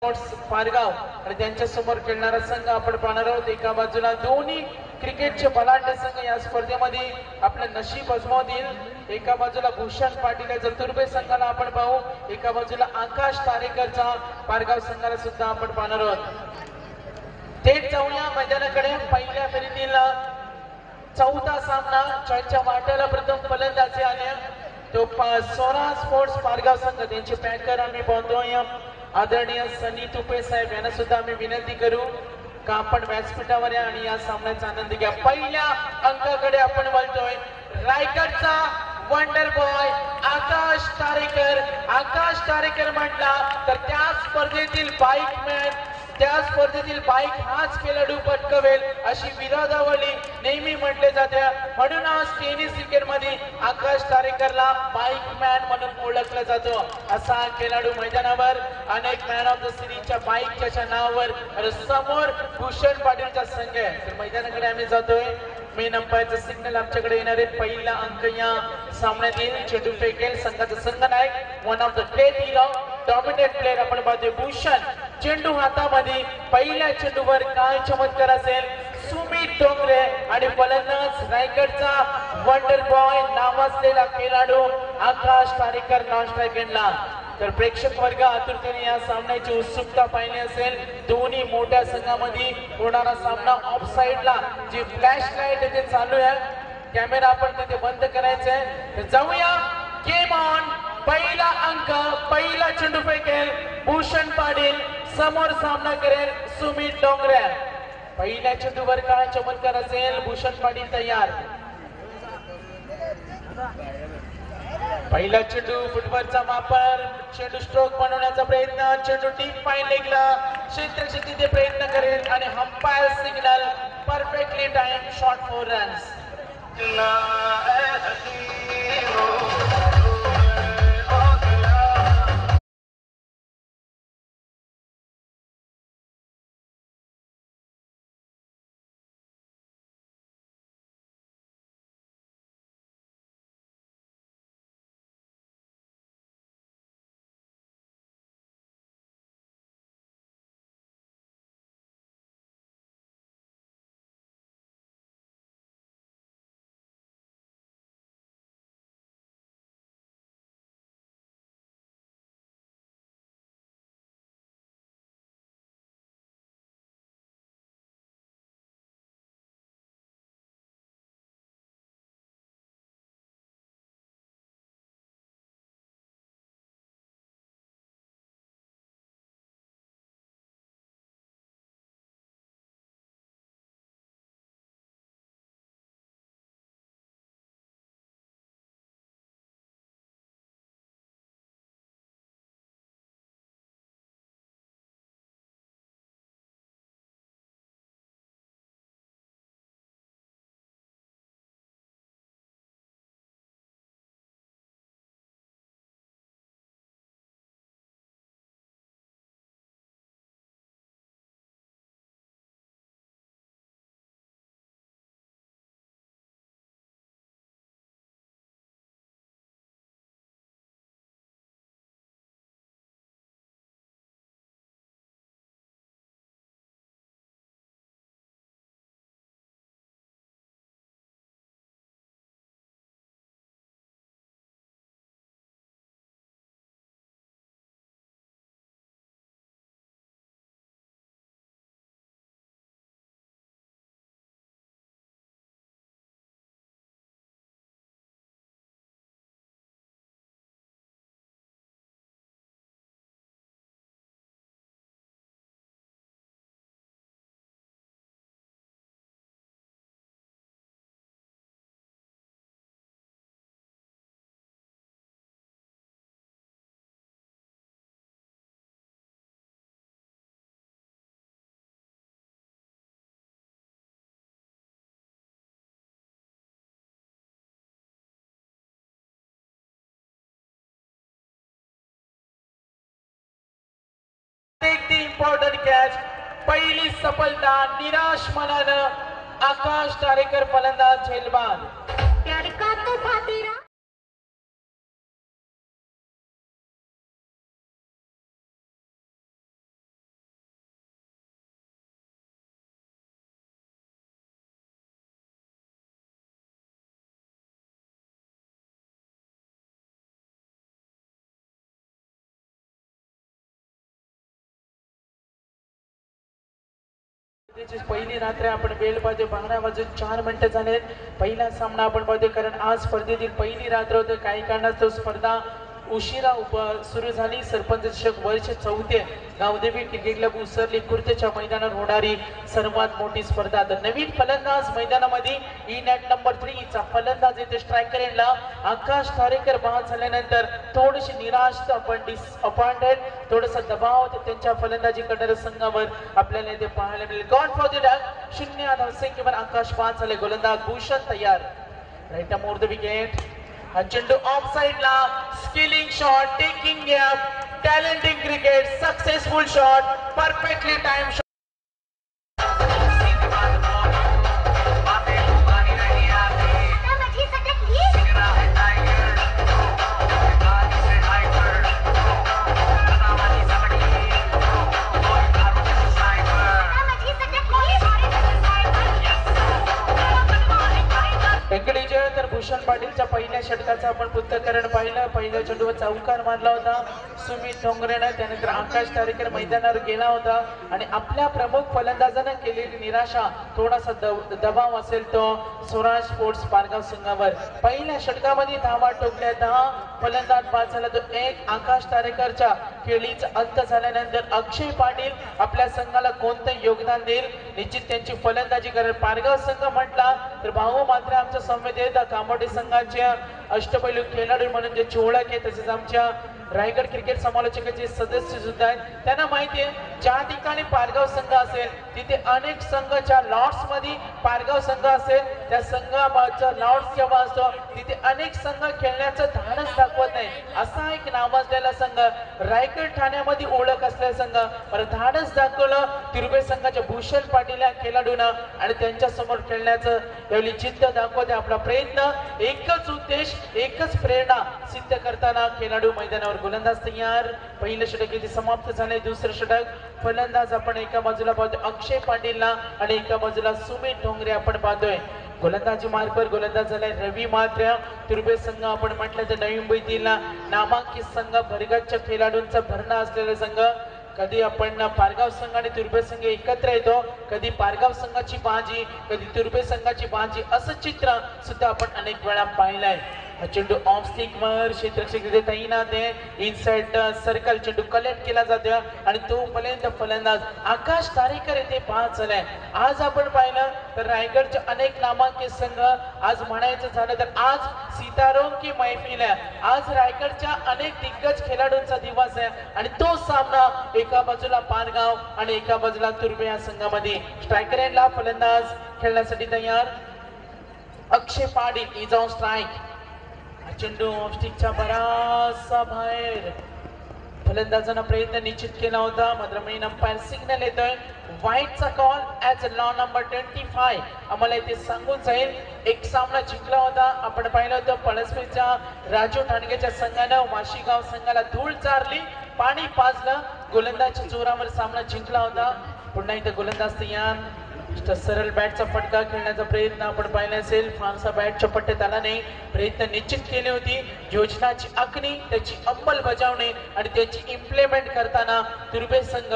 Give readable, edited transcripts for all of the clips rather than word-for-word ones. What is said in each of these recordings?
पारगाव आणि त्यांच्या समोर खेळणारा संघ आपण पाहणार आहोत। एका बाजूला दोन्ही क्रिकेटचे बलाढ्य संघ या स्पर्धेमध्ये आपले नशीब आजमावतील। एका बाजूला भूषण पाटील जतुर्बे संघाला आपण पाहू, एका बाजूला आकाश तारेकरचा पारगाव संघाला सुद्धा आपण पाहणार आहोत। थेट जाऊया मैदानाकडे। पहिल्या फेरीतील चौथा सामना ज्याच्या वाट्याला प्रथम फलंदाजी आले तो सोना स्पोर्ट्स पारगाव संघ, त्यांचे पॅकर आम्ही पाहतोय आदरणीय सनी तुपे साहेब यांना सुद्धा आम्ही विनंती करू का आपण व्यासपीठावर या आणि या सामन्याचा आनंद घ्या। पहिल्या अंकाकडे आपण बोलतोय रायगडचा वंडर बॉय आकाश तारेकर। आकाश तारेकर म्हटला तर त्या स्पर्धेतील बाईकमॅन, त्या स्पर्धेतील बाईक हाच खेळाडू पटकवेल अशी विरादावली नेहमी म्हटले जाते। म्हणून आज टेनिस क्रिकेट मध्ये आकाश तारेकरला बाईकमॅन म्हणून ओळखलं जातो। असा खेळाडू मैदानावर अनेक मॅन ऑफ द सिरीजच्या बाईकच्या नावावर समोर भूषण पाटीलचा संघ आहे। तर मैदानाकडे आम्ही जातोय। मेन अंपायरचा सिग्नल आमच्याकडे येणार आहे। पहिला अंक या सामन्यातील चेंडू फेकेल संघाचा संघनायक, one of the great hero, dominate player आपण पाहतोय भूषण। चेंडू हातामध्ये, पहिल्या चेंडूवर काय चमत्कार असेल सुमित डोंगरे आणि फलंदाज रायगडचा वंडर बॉय नावाजलेला खेळाडू आकाश तारेकर नॉन स्ट्रायकरला। तर प्रेक्षक वर्ग आतुरतेने या सामन्याची उत्सुकता पाहिली असेल। दोन्ही मोठ्या संघामध्ये होणारा सामना ऑफ साइडला जी फ्लॅश लाईट इथे चालू आहे, कॅमेरा आपण तिथे बंद करायचा आहे। तर जाऊया, गेम ऑन। पहिला अंक, पहिला चेंडू फेकेल भूषण पाटील, समोर सामना करेल सुमित डोंगरे। पहिल्या चेंडूवर काय चमत्कार असेल, भूषण पाटील तयार। पहिला चेंडू फुटबॉलचा वापर, चेंडू स्ट्रोक बनवण्याचा प्रयत्न, चेंडू डीप फाईन लेगला क्षेत्रक्षेत्री प्रयत्न करेल आणि umpire signal perfectly time shot 4 runs. Important catch, पहिली सफलता निराश मनानं आकाश तारेकर फलंदाज झेलबाद। पहिली रात्र आपण वेळ पाहतोय 12:04 झालेत. पहिला सामना आपण पाहतोय कारण आज स्पर्धेतील पहिली रात्र होते. काही कारणास्तव स्पर्धा उशिरा सुरू झाली. सरपंच चषक वर्ष 4 गावदेवी क्रिकेट क्लब उसरली खुर्दच्या मैदानावर होणारी सर्वात मोठी स्पर्धा. नवीन फलंदाज मैदानामध्ये ई नॅट नंबर 3 चा फलंदाज येथे स्ट्रायकर एंडला आकाश तारेकर बाद झाल्यानंतर थोडीशी निराश पण डिसअपॉइंटेड थोडासा दबाव त्यांच्या फलंदाजी करणाऱ्या संघावर आपल्याला इथे पाहायला मिळेल. गॉड फॉर द डक 0 धावसंख्येवर आकाश बाद झाले. गोलंदाज भूषण तयार. Right more the wicket. हा चेंडू ऑफ साइडला skilling shot taking gap talenting cricket successful shot perfectly time shot. तर भूषण पाटीलच्या पहिल्या षटकाचं आपण पृथक्करण पाहिलं. पहिल्या चेंडूवर चौकार मारला होता सुमित डोंगरेने. त्यानंतर आकाश तारेकर मैदानावर गेला होता आणि आपल्या प्रमुख फलंदाजाने केलेली निराशा थोडासा दबाव असेल तो स्वराज स्पोर्ट्स पारगाव संघावर. पहिल्या षटकामध्ये धावा टोकल्या 10 फलंदाज बाद झाला. तो 1 आकाश तारेकरच्या खेळीचा अंत झाल्यानंतर अक्षय पाटील आपल्या संघाला कोणतं योगदान देईल निश्चित त्यांची फलंदाजी करेल. पारगाव संघ म्हटला तर भाऊ मात्र आमच्या संवेदेत कामोडे संघाच्या अष्टपैलू खेळाडू म्हणून जे ओळख आहे तसेच आमच्या रायगड क्रिकेट समालोचकाचे सदस्य सुद्धा आहेत. त्यांना माहिती आहे ज्या ठिकाणी पारगाव संघ असेल तिथे अनेक संघाच्या लॉर्ड्स मध्ये पारगाव संघ असेल त्या संघाचा लॉर्ड्स जेव्हा असतो तिथे अनेक संघ खेळण्याचं धाडस दाखवत नाही. असा एक नावाजलेला संघ रायगड ठाण्यामध्ये ओळख असलेला संघ पर धाडस दाखवलं तिरुबे संघाच्या भूषण पाटील या खेळाडूंना आणि त्यांच्या समोर खेळण्याचं एवढी जिद्द दाखवते. आपला प्रयत्न एकच उद्देश एकच प्रेरणा सिद्ध करताना खेळाडू मैदानावर. गोलंदाज तयार. पहिलं षटक इथे समाप्त झाले. दुसरं षटक फलंदाज आपण एका बाजूला पाहतोय अक्षय पाटीलला आणि एका बाजूला सुमित डोंगरे आपण पाहतोय. गोलंदाजी मार्गवर गोलंदाज झालाय रवी मात्र. तुर्बे संघ आपण म्हटलं तर नवी मुंबईतील नामांकित संघ भरगतच्या खेळाडूंचा भरणा असलेला संघ. कधी आपण पारगाव संघ आणि तुर्बे संघ एकत्र येतो, कधी पारगाव संघाची बाजी कधी तुर्बे संघाची बाजी असं चित्र सुद्धा आपण अनेक वेळा पाहिलं आहे. चेंडू ऑफ स्टिक वर क्षेत्ररक्षक तिथे तैनात आहे. इनसाइड सर्कल चेंडू कलेक्ट केला जातो आणि तोपर्यंत फलंदाज आकाश तारेकर येथे बाद झालाय. आज आपण पाहिलं तर रायगडचे अनेक नामांकित संघ आज म्हणायचं झालं तर आज सितारों की मैफिल आहे. आज रायगडच्या अनेक दिग्गज खेळाडूंचा दिवस आहे आणि तो सामना एका बाजूला पारगाव आणि एका बाजूला तुर्बे या संघामध्ये. स्ट्रायकर एंडला फलंदाज खेळण्यासाठी तयार अक्षय पाटील इज ऑन स्ट्राइक. चेंडू ऑफस्टिकच्या बराचसा बाहेर. फलंदाजांना प्रयत्न निश्चित केला होता मात्र मेन अंपायर सिग्नल येतोय व्हाईटचा कॉल ॲज लॉ नंबर 25 आम्हाला इथे सांगून जाईल. एक सामना जिंकला होता आपण पाहिलं होतं पळसपेच्या राजू ठाणगेच्या संघानं वाशीगाव संघाला धूळ चारली पाणी पाजलं. गोलंदाजच्या जोरावर सामना जिंकला होता. पुन्हा इथे गोलंदाज तयार. सरळ बॅटचा फटका खेळण्याचा प्रयत्न आपण पाहिला असेल. फारसा बॅटच्या पट्ट्यात आला नाही. प्रयत्न निश्चित केली होती. योजनाची आखणी त्याची अंमलबजावणी आणि त्याची इम्प्लिमेंट करताना तुर्बे संघ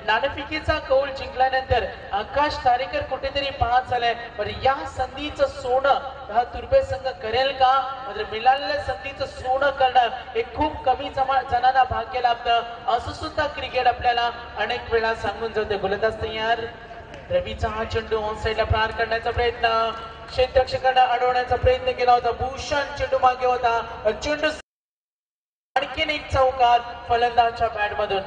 नाणेफेकीचा कौल जिंकल्यानंतर आकाश तारेकर कुठेतरी बाद झालाय. पण या संधीचं सोनं हा तुर्बे संघ करेल का? म्हणजे मिळालेल्या संधीचं सोनं करणं हे खूप कमी जणांना भाग्य लाभतं असं सुद्धा क्रिकेट आपल्याला अनेक वेळा सांगून जाते. गोलंदाज तयार. रवीचा हा चेंडू ऑन साइडला पार करण्याचा प्रयत्न क्षेत्ररक्षकांना अडवण्याचा प्रयत्न केला होता. भूषण चेंडू मागे होता. चेंडू आणखीन एक चौकार फलंदाजच्या बॅट मधून.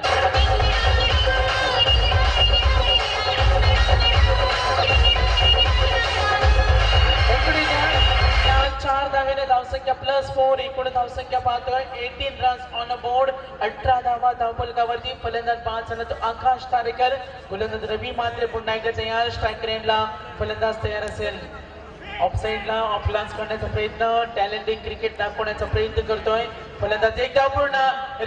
4 धावेने धावसंख्या +4 एकूण धावसंख्या पाहतोय 18 रन्स ऑन अ बोर्ड. 18 धावा धावफलकावरती. फलंदाज बाद झाला तो आकाश तारेकर. गोलंदाज रवी मात्रे पुन्हा एकदा तयार. स्ट्रायकर एंडला फलंदाज तयार असेल. ऑफ साइडला ऑफ लान्स करण्याचा प्रयत्न टॅलेंटिंग क्रिकेट दाखवण्याचा प्रयत्न करतोय. फलंदाज एकदा पूर्ण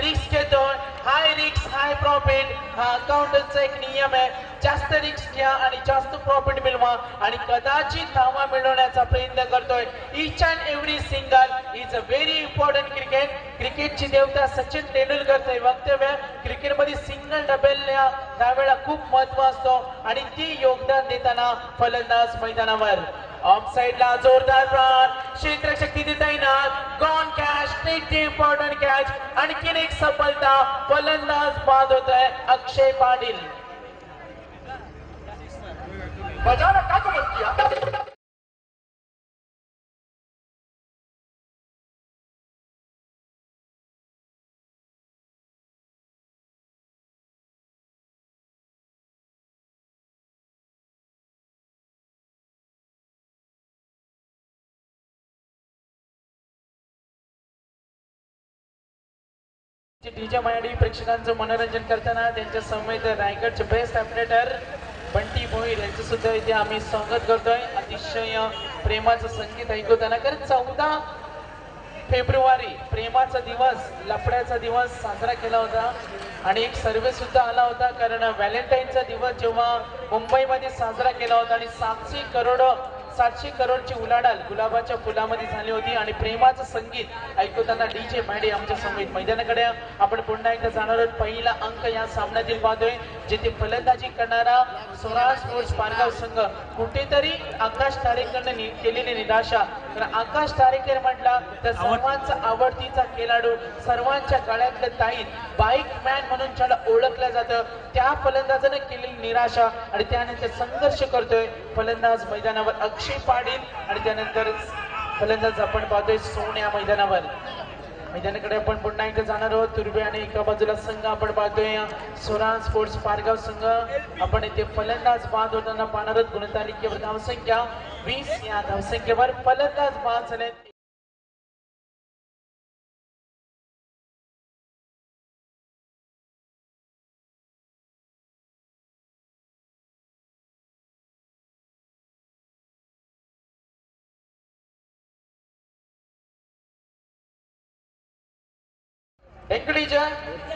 रिस्क घेतोय. हाय रिस्क हाय प्रॉफिट हा अकाउंटचा एक नियम आहे. जास्त रिस्क घ्या आणि जास्त प्रॉफिट मिळवा आणि कदाचित धावा मिळवण्याचा प्रयत्न करतोय. Each and every single is a very important cricket. क्रिकेटची देवता सचिन तेंडुलकरचे वक्तव्य क्रिकेटमध्ये सिंगल डबल त्यावेळेला खूप महत्व असतो आणि ती योगदान देताना फलंदाज मैदानावर ऑफ साइडला जोरदार रन क्षेत्ररक्षक तिथे तैनात gone catch take the important catch आणखीन एक सफलता फलंदाज बाद होत आहे अक्षय पाटील. बजाना का कमल किया डीजे मायाडी प्रेक्षकांचं मनोरंजन करताना त्यांच्या समवेत रायगडचे बेस्ट ॲपरेटर बंटी भोईर यांचं सुद्धा इथे आम्ही स्वागत करतोय. अतिशय प्रेमाचं संगीत ऐकवताना कारण 14 फेब्रुवारी प्रेमाचा दिवस लफड्याचा दिवस साजरा केला होता आणि एक सर्वे सुद्धा आला होता कारण व्हॅलेंटाईनचा दिवस जेव्हा मुंबईमध्ये साजरा केला होता आणि 700 करोडची उलाढाल गुलाबाच्या फुलामध्ये झाली होती आणि प्रेमाचं संगीत ऐकवताना डीजे मॅडी आमच्या समोर मैदानाकडे आपण पुन्हा एकदा जाणार आहोत. पहिला अंक या सामन्यातील पाहतोय जिथे फलंदाजी करणारा स्वराज स्पोर्ट्स पारगाव संघ कुठेतरी आकाश तारेकरने केलेली निराशा. कारण आकाश तारेकर म्हटला तर सर्वांचा आवडतीचा खेळाडू सर्वांच्या गळ्यातलं ताईत बाईक मॅन म्हणून ज्याला ओळखलं जातं त्या फलंदाजाने केलेली निराशा आणि त्यानंतर संघर्ष करतोय फलंदाज मैदानावर अक्षय पाटील आणि त्यानंतर फलंदाज आपण पाहतोय सोन्या मैदानावर. मैदानाकडे आपण पुन्हा एकदा जाणार आहोत. तुर्बे आणि एका बाजूला संघ आपण पाहतोय स्वराज स्पोर्ट्स पारगाव संघ. आपण इथे फलंदाज बाद होताना पाहणार आहोत. गुणतालिकेवर धावसंख्या 20 या धावसंख्येवर फलंदाज बाद झाले.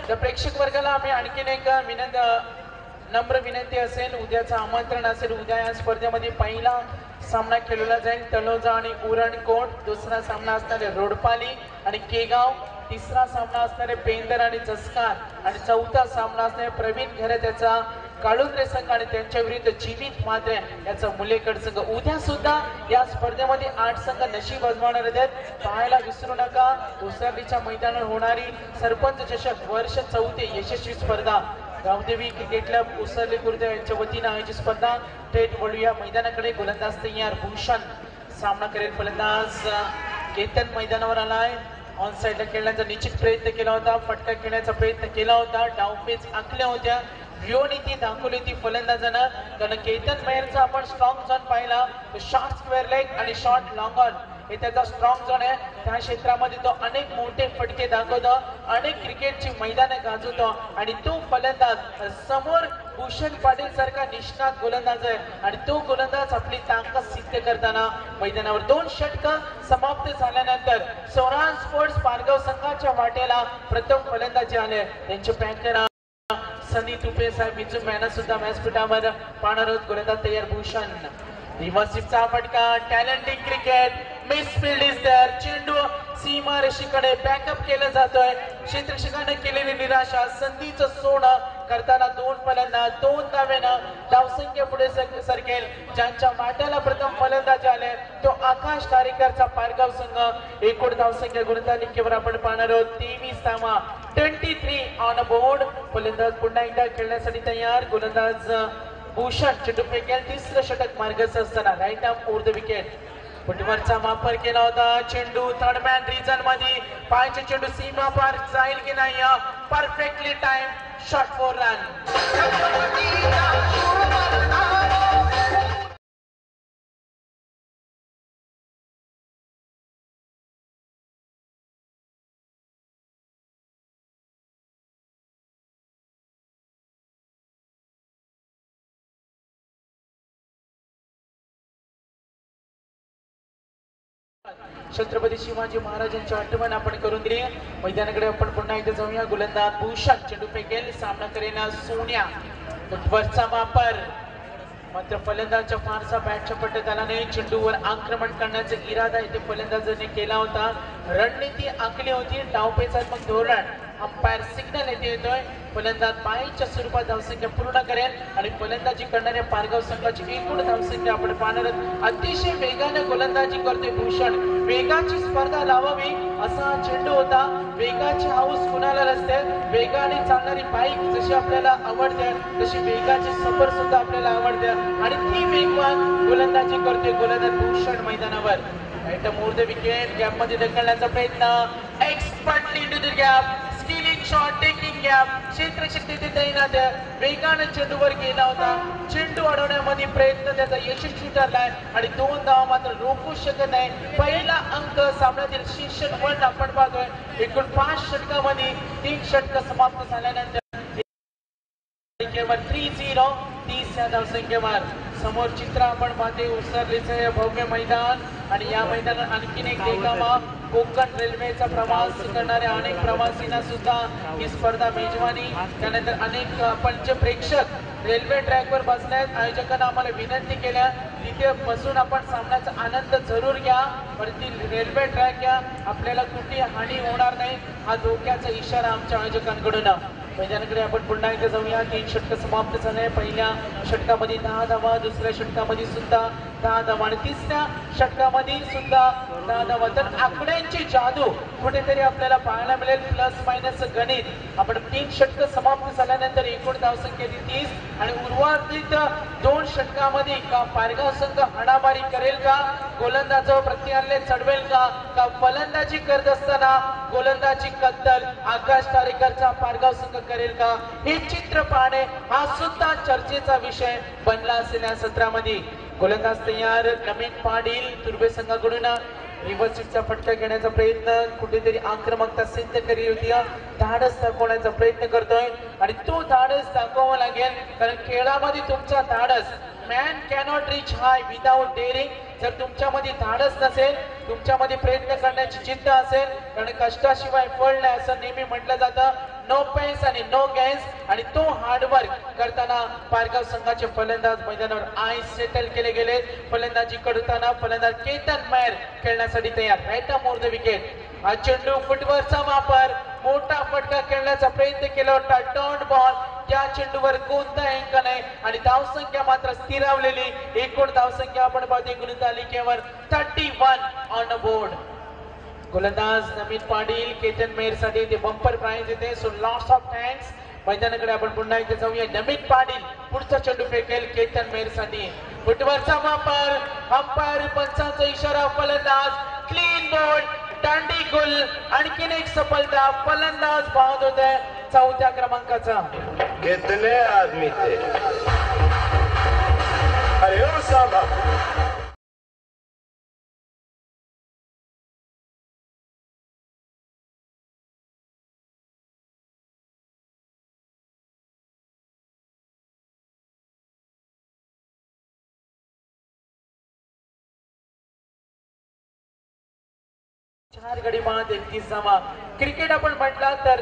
त्या प्रेक्षक वर्गाला आम्ही आणखीन एक नम्र विनंती असेल. उद्याचं आमंत्रण असेल. उद्या या स्पर्धेमध्ये पहिला सामना खेळला जाईल तलोजा आणि उरणकोट. दुसरा सामना असणार आहे रोडपाली आणि केगाव. तिसरा सामना असणार आहे पेंदर आणि जसकार आणि चौथा सामना असणार आहे प्रवीण घरे त्याचा काळुंद्रे संघ आणि त्यांच्या विरुद्ध जीवित मात्रे याचा मुलेकड संघ. उद्या सुद्धा या स्पर्धेमध्ये 8 संघ नशीब आजमावणार आहेत. पाहायला विसरू नका. उसरलीच्या मैदानावर होणारी सरपंच चषक वर्ष 4 यशस्वी स्पर्धा गावदेवी क्रिकेट क्लब उसरली खुर्द यांच्या वतीने आयोजित स्पर्धा. थेट वळूया मैदानाकडे. गोलंदाज तयार भूषण सामना करेल. फलंदाज केतन मैदानावर आलाय. ऑन साइडला खेळण्याचा निश्चित प्रयत्न केला होता. फटका खेळण्याचा प्रयत्न केला होता. डावपेच आखल्या होत्या. ती दाखवली ती फलंदाजानं. कारण केतन मेहरचा आपण स्ट्रॉंग झोन पाहिला. शॉर्ट स्क्वेअर लेग आणि शॉर्ट लॉंग ऑन हे त्याचा स्ट्रॉंग झोन आहे. त्या क्षेत्रामध्ये तो अनेक मोठे फटके दाखवतो. अनेक क्रिकेटची मैदाने गाजवतो आणि तो फलंदाज समोर भूषण पाटील सारखा निष्णात गोलंदाज आहे आणि तो गोलंदाज आपली ताकद सिद्ध करताना मैदानावर 2 षटक समाप्त झाल्यानंतर स्वराज स्पोर्ट्स पारगाव संघाच्या वाटेला प्रथम फलंदाजी आले. त्यांचे पॅकर सनी तुपे साहेब विजू मॅना सुद्धा व्यासपीठावर पाहणार आहोत. गोलंदाज तयार भूषण रिव्हर्सिपचा फटका. टॅलेंटिंग क्रिकेट मिसफील्ड इज देअर. चेंडू सीमा रेषेकडे बॅकअप केलं जातोय. क्षेत्ररक्षकाने केलेली निराशा संधीचं सोनं करताना 2 फलंदाज 2 धावेनं धावसंख्या पुढे सरकेल. ज्यांच्या वाट्याला प्रथम फलंदाज आले तो आकाश तारेकरचा पारगाव संघ. एकूण धावसंख्या गुणतालिकेवर आपण पाहणार आहोत 23 धावा 23 ऑन बोर्ड. फलंदाज पुन्हा एकदा खेळण्यासाठी तयार. गोलंदाज भूषण चेंडू फेकेल. तिसरं षटक मार्गस्थ असताना right arm over the wicket फुटबॉलचा वापर केला होता. चेंडू थर्ड मॅन रिजन मध्ये पायचे चेंडू सीमा पार जाईल की नाही. Perfectly time shot for run. Chhatrapati Shivaji महाराजांची आठवण आपण करून दिली. मैदानाकडे आपण पुन्हा एकदा जाऊया. गोलंदाज भूषण चेंडू फेकेल, सामना करेल सोन्या. वरचा वापर मात्र फलंदाजच्या फारसा बॅटच्या पट्ट्यात आला नाही. चेंडूवर आक्रमण करण्याचा इरादा इथे फलंदाजाने केला होता. रणनीती आखली होती. डावपेचात्मक धोरण अंपायर सिग्नल येथे येतोय. फलंदाज बाईच्या स्वरूपात धावसंख्या पूर्ण करेल आणि फलंदाजी करणाऱ्या पारगाव संघाची एकूण धावसंख्या आपण पाहणार आहोत. अतिशय वेगाने गोलंदाजी करते भूषण. वेगाची स्पर्धा लावावी असा चेंडू होता. वेगाची हाऊस कुणाला नसते. वेगाने चालणारी बाईक जशी आपल्याला आवडते तशी वेगाची सफर सुद्धा आपल्याला आवडते आणि ती वेगवान गोलंदाजी करते गोलंदाज भूषण मैदानावर. मोर द विकेट. गॅप मध्ये ढकलण्याचा प्रयत्न. Expertly into the gap. Stealing shot, taking gap. क्षेत्रशक्ती तैनात वेगाने चेंडूवर गेला होता. चेंडू अडवण्यामध्ये प्रयत्न त्याचा यशस्वी ठरलाय आणि 2 धावा मात्र रोखू शकत नाही. पहिला अंक सामन्यातील शीर्ष 1 आपण पाहतोय. एकूण 5 षटकामध्ये 3 षटक समाप्त झाल्यानंतर 3-0 30 धावसंख्येवर. समोर चित्र आपण पाहते उसरलीचे भव्य मैदान आणि या मैदानात आणखीन एक देखावा. कोकण रेल्वेचा प्रवास करणाऱ्या अनेक प्रवासींना सुद्धा ही स्पर्धा मेजवानी. त्यानंतर अनेक आपण जे प्रेक्षक रेल्वे ट्रॅकवर बसल्यात आयोजकांना आम्हाला विनंती केल्या तिथे बसून आपण सामन्याचा आनंद जरूर घ्या. वरती रेल्वे ट्रॅक घ्या. आपल्याला कुठे हानी होणार नाही हा धोक्याचा इशारा आमच्या आयोजकांकडून. मैदानाकडे आपण पुन्हा एकदा जाऊया. 3 षटक समाप्त झाले. पहिल्या षटकामध्ये 10 धावा, दुसऱ्या षटकामध्ये सुद्धा 10 धावा आणि तिसऱ्या षटकामध्ये सुद्धा 10 धावा. तर आकड्यांची जादू कुठेतरी आपल्याला पाहायला मिळेल. प्लस मायनस गणित. आपण 3 षटक समाप्त झाल्यानंतर एकूण धावसंख्या 30 आणि उर्वरित 2 षटकामध्ये का पारगाव संघ हाणामारी करेल का, गोलंदाजावर प्रत्यार्ले चढवेल का फलंदाजी करत असताना गोलंदाजी कत्तल आकाश तारेकरचा पारगाव संघ करेल का, हे चित्र पाहणे हा सुद्धा चर्चेचा विषय बनला असेल या सत्रामध्ये. गोलंदाज तयार. नवीन पाटील तुर्भे संघाकडून रिव्हर्सचा फटका घेण्याचा प्रयत्न. कुठेतरी आक्रमकता सिद्ध करी होती. धाडस दाखवण्याचा प्रयत्न करतोय आणि तो धाडस दाखवावा लागेल कारण खेळामध्ये तुमचा धाडस मॅन कॅनॉट रीच हाय विदाउट डेअरिंग. जर तुमच्यामध्ये धाडस नसेल, तुमच्यामध्ये प्रयत्न करण्याची जिद्द असेल, कारण कष्टाशिवाय फळ नाही असं नेहमी म्हटलं जातं. नो पेन्स आणि नो गेन्स. आणि तो हार्डवर्क करताना पारगाव संघाचे फलंदाज मैदानावर आईस सेटल केले गेले. फलंदाजी करताना फलंदाज केतन मेहर खेळण्यासाठी तयार. Right more the wicket. हा चेंडू फुटवरचा वापर. मोठा फटका खेळण्याचा प्रयत्न केला होता. Turn ball. त्या चेंडूवर कोणता अंक नाही आणि धावसंख्या मात्र स्थिरावलेली. एकूण धावसंख्या आपण पाहते गुणतालिकेवर 31 ऑन बोर्ड. गोलंदाज नवीन पाटील. केतन मेहर साठी ते बंपर प्राइज येते. So lots of thanks. मैदानाकडे आपण पुन्हा एकदा जाऊया. नवीन पाटील पुढचा चेंडू फेकेल केतन मेहर साठी. फुटवरचा वापर. अंपायर पंचांचा इशारा. फलंदाज क्लीन बोल्ड. दांडी गुल. आणखीन एक सफलता. फलंदाज पाहत होते 4थ्या क्रमांकाचा. कितने आदमी थे? अरे ओ साहब. चार गडी बाद 31 क्रिकेट आपण म्हटला तर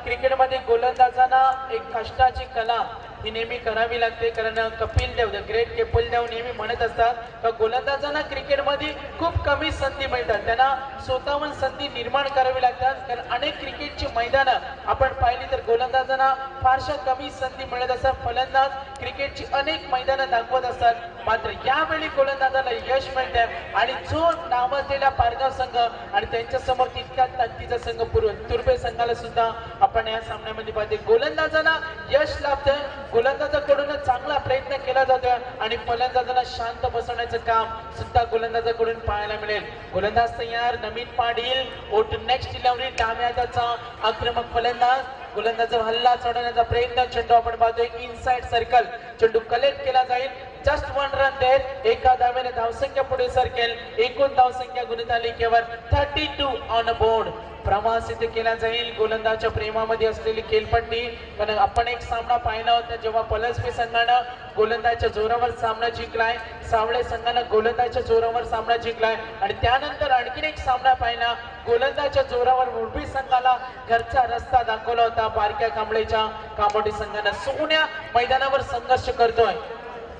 क्रिकेटमध्ये गोलंदाजांना एक कष्टाची कला ही नेहमी करावी लागते. कारण कपिल देव द ग्रेट कपिल देव नेहमी म्हणत असतात का गोलंदाजांना क्रिकेटमध्ये खूप कमी संधी मिळतात. त्यांना स्वतःहून संधी निर्माण करावी लागतात. कारण अनेक क्रिकेटची मैदानं आपण पाहिली तर गोलंदाजांना फारशा कमी संधी मिळत असतात. फलंदाज क्रिकेटची अनेक मैदानं दाखवत असतात. मात्र यावेळी गोलंदाजाला यश मिळते आणि जो नावाजलेला पारगाव संघ आणि त्यांच्या समोर तितक्या ताकदीचा संघ तुर्भे संघाला सुद्धा आपण या सामन्यामध्ये पाहते. गोलंदाजांना यश लाभतंय. गोलंदाजाकडून चांगला प्रयत्न केला जातोय आणि फलंदाजाला शांत बसवण्याचं काम सुद्धा गोलंदाजाकडून पाहायला मिळेल. गोलंदाज तयार. नवीन पाटील. ओट नेक्स्ट डिलिव्हरी. डाव्या हाताचा आक्रमक फलंदाज. गोलंदाज हल्ला चढवण्याचा प्रयत्न. चेंडू आपण पाहतोय इनसाइड सर्कल. चेंडू कलेक्ट केला जाईल. जस्ट 1 रन देत एका धावेने धावसंख्या पुढे सरकेल. एकूण धावसंख्या गुणतालिकेवर 32 ऑन बोर्ड. प्रवाह सिद्ध केला जाईल. गोलंदाजच्या प्रेमामध्ये असलेली खेळपट्टी. पण आपण एक सामना पाहिला होता जेव्हा पलसपी संघानं गोलंदाजच्या जोरावर सामना जिंकलाय, सावळे संघानं गोलंदाजच्या जोरावर सामना जिंकलाय आणि त्यानंतर आणखीन एक सामना पाहिला गोलंदाजच्या जोरावर मुरबी संघाला घरचा रस्ता दाखवला होता. बारक्या कांबळेच्या कामोटी संघानं सोन्या मैदानावर संघर्ष करतोय.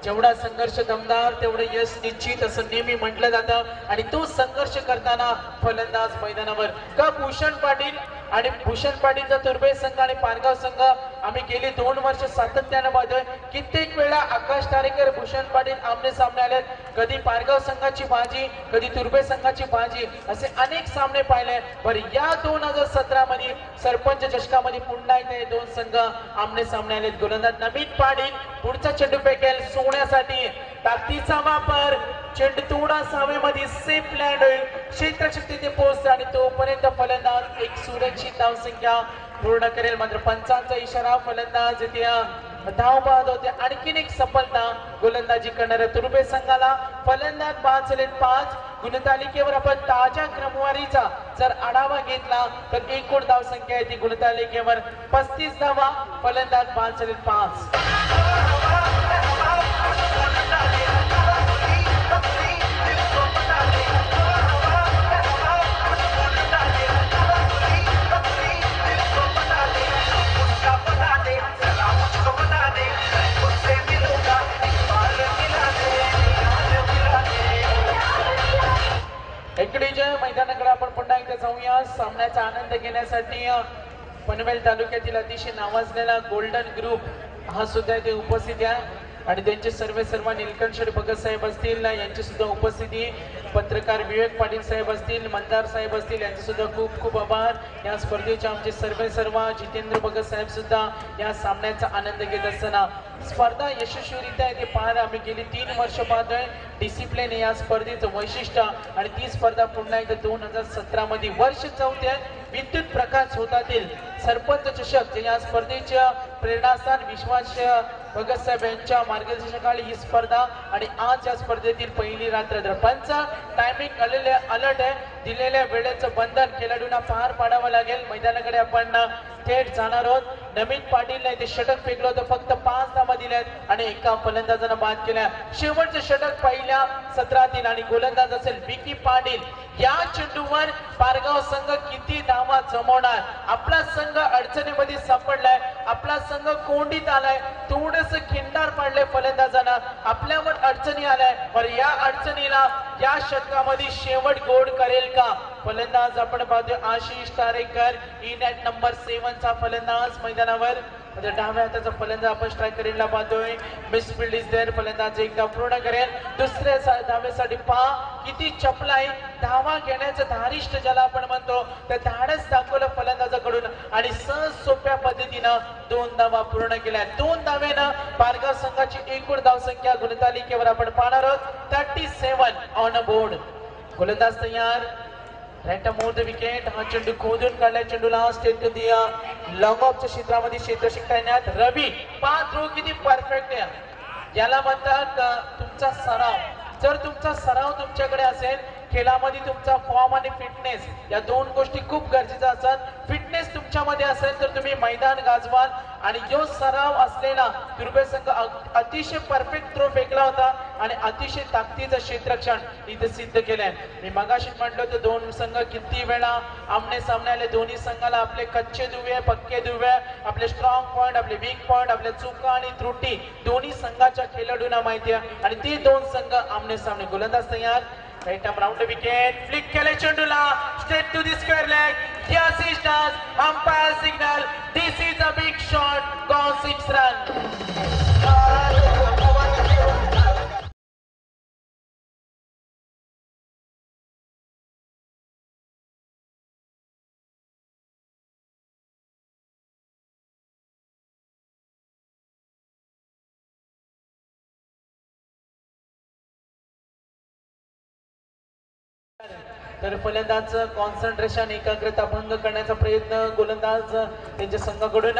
जेवढा संघर्ष दमदार तेवढे यश निश्चित असं नेहमी म्हटलं जातं आणि तो संघर्ष करताना फलंदाज मैदानावर का भूषण पाटील आणि भूषण पाटीलचा तुर्भे संघ आणि पारगाव संघ आम्ही गेली 2 वर्ष सातत्याने पाहतोय. कित्येक वेळा आकाश तारेकर भूषण पाटील आमने सामने आले. कधी पारगाव संघाची बाजी, कधी तुर्भे संघाची बाजी, असे अनेक सामने पाहिले. बरं या 2017 मध्ये सरपंच चषकामध्ये पुन्हा एकदा हे 2 संघ आमने सामने आले. गोलंदाज नवीन पाटील पुढचा चेंडू फेकेल सोडण्यासाठी. ताकदीचा वापर, चेंडू थोडा सावेमध्ये सेफ लँड होईल, क्षेत्रशक्ती ते पोहोचते आणि तोपर्यंत फलंदाज एक सुरक्षित धावसंख्या पूर्ण करेल. मात्र पंचांचा इशारा, फलंदाज इथे धाव बाद होते. आणखीन एक सफलता गोलंदाजी करणाऱ्या तुर्भे संघाला. फलंदाज बाद झाले 5. गुणतालिकेवर आपण ताज्या क्रमवारीचा जर आढावा घेतला तर एकूण धावसंख्या आहे ती गुणतालिकेवर 35 धावा. फलंदाज बाद झाले 5. इकडीच्या मैदानाकडे आपण पुन्हा एकदा जाऊया. सामन्याचा आनंद घेण्यासाठी पनवेल तालुक्यातील अतिशय नावाजलेला गोल्डन ग्रुप हा सुद्धा इथे उपस्थित आहे आणि त्यांचे सर्व निलकंठ भगत साहेब असतील यांची सुद्धा उपस्थिती, पत्रकार विवेक पाटील साहेब असतील, मंदार साहेब असतील, यांचे सुद्धा खूप खूप आभार. या स्पर्धेचे आमचे सर्व जितेंद्र भगत साहेब सुद्धा या सामन्याचा आनंद घेत असताना स्पर्धा यशस्वीरित्या इथे पाहायला आम्ही गेली 3 वर्ष पाहतोय. डिसिप्लिन या स्पर्धेचं वैशिष्ट्य आणि ती स्पर्धा पुन्हा एकदा 2017 मध्ये वर्ष 4 विद्युत प्रकाश होतातील सरपंच चषक या स्पर्धेच्या प्रेरणास्थान विश्वास भगत साहेब यांच्या मार्गदर्शनाखाली ही स्पर्धा आणि आज या स्पर्धेतील पहिली रात्र. पंच टायमिंग अलर्ट आहे. दिलेल्या वेळेचं बंधन खेळाडूंना पार पाडावं लागेल. मैदानाकडे आपण थेट जाणार आहोत. नवीन पाटीलने ते षटक फेकलं होतं, फक्त 5 धावा दिल्यात आणि एका फलंदाजानं बाद केल्या. शेवटचं षटक पहिल्या सत्रातील आणि गोलंदाज असेल विकी पाटील. या चेंडूवर पारगाव संघ किती धावा जमवणार? आपला संघ अडचणीमध्ये सापडलाय, आपला संघ कोंडीत आलाय, थोडस खिंडार पाडले फलंदाजांना, आपल्यावर अडचणी आलाय. पण या अडचणीला या षटकामध्ये शेवट गोड करेल का? फलंदाज आपण पाहतोय आशिष तारेकर, इनॅट नंबर 7 चा फलंदाज मैदानावर. डाव्या हाताचा फलंदाज आपण स्ट्रायकरला पाहतोय. Misfield is there. फलंदाज एकदा पूर्ण करेल. दुसऱ्या धावेसाठी पहा किती चपलाय, धावा घेण्याचं धारिष्ट ज्याला आपण म्हणतो त्या धाडस दाखवलं फलंदाजाकडून आणि सहज सोप्या पद्धतीनं 2 धावा पूर्ण केल्या. 2 धावेनं पारगाव संघाची एकूण धावसंख्या गुणतालिकेवर आपण पाहणार आहोत 37 ऑन बोर्ड. गोलंदाज तयार. Right more the wicket. हा चेंडू खोदून काढलाय. चेंडूला स्टेट दिया लॉंग ऑफच्या क्षेत्रामध्ये क्षेत्ररक्षक करण्यात रवी. 5 थ्रो किती परफेक्ट आहे. याला म्हणतात तुमचा सराव. जर तुमचा सराव तुमच्याकडे असेल, खेळामध्ये तुमचा फॉर्म आणि फिटनेस या 2 गोष्टी खूप गरजेच्या असतात. फिटनेस तुमच्यामध्ये असेल तर तुम्ही मैदान गाजवाल आणि जो सराव असलेला तुर्भे संघ अतिशय परफेक्ट थ्रो फेकला होता आणि अतिशय ताकदीचं क्षेत्ररक्षण इथे सिद्ध केलंय. मी मगाशी म्हटलं तर 2 संघ किती वेळा आमने सामने आले. दोन्ही संघाला आपले कच्चे दुवे, पक्के दुवे, आपले स्ट्रॉंग पॉइंट, आपले वीक पॉइंट, आपल्या चुका आणि त्रुटी दोन्ही संघाच्या खेळाडूंना माहिती आहे आणि ते 2 संघ आमने सामने. गोलंदाज तयार. Right up round the wicket, flick केले चेंडूला straight to the square leg. Yes, he does. Umpire signal. This is a big shot. Gone 6 run. तर फलंदाज कॉन्सन्ट्रेशन एकाग्रता भंग करण्याचा प्रयत्न गोलंदाज त्यांच्या संघाकडून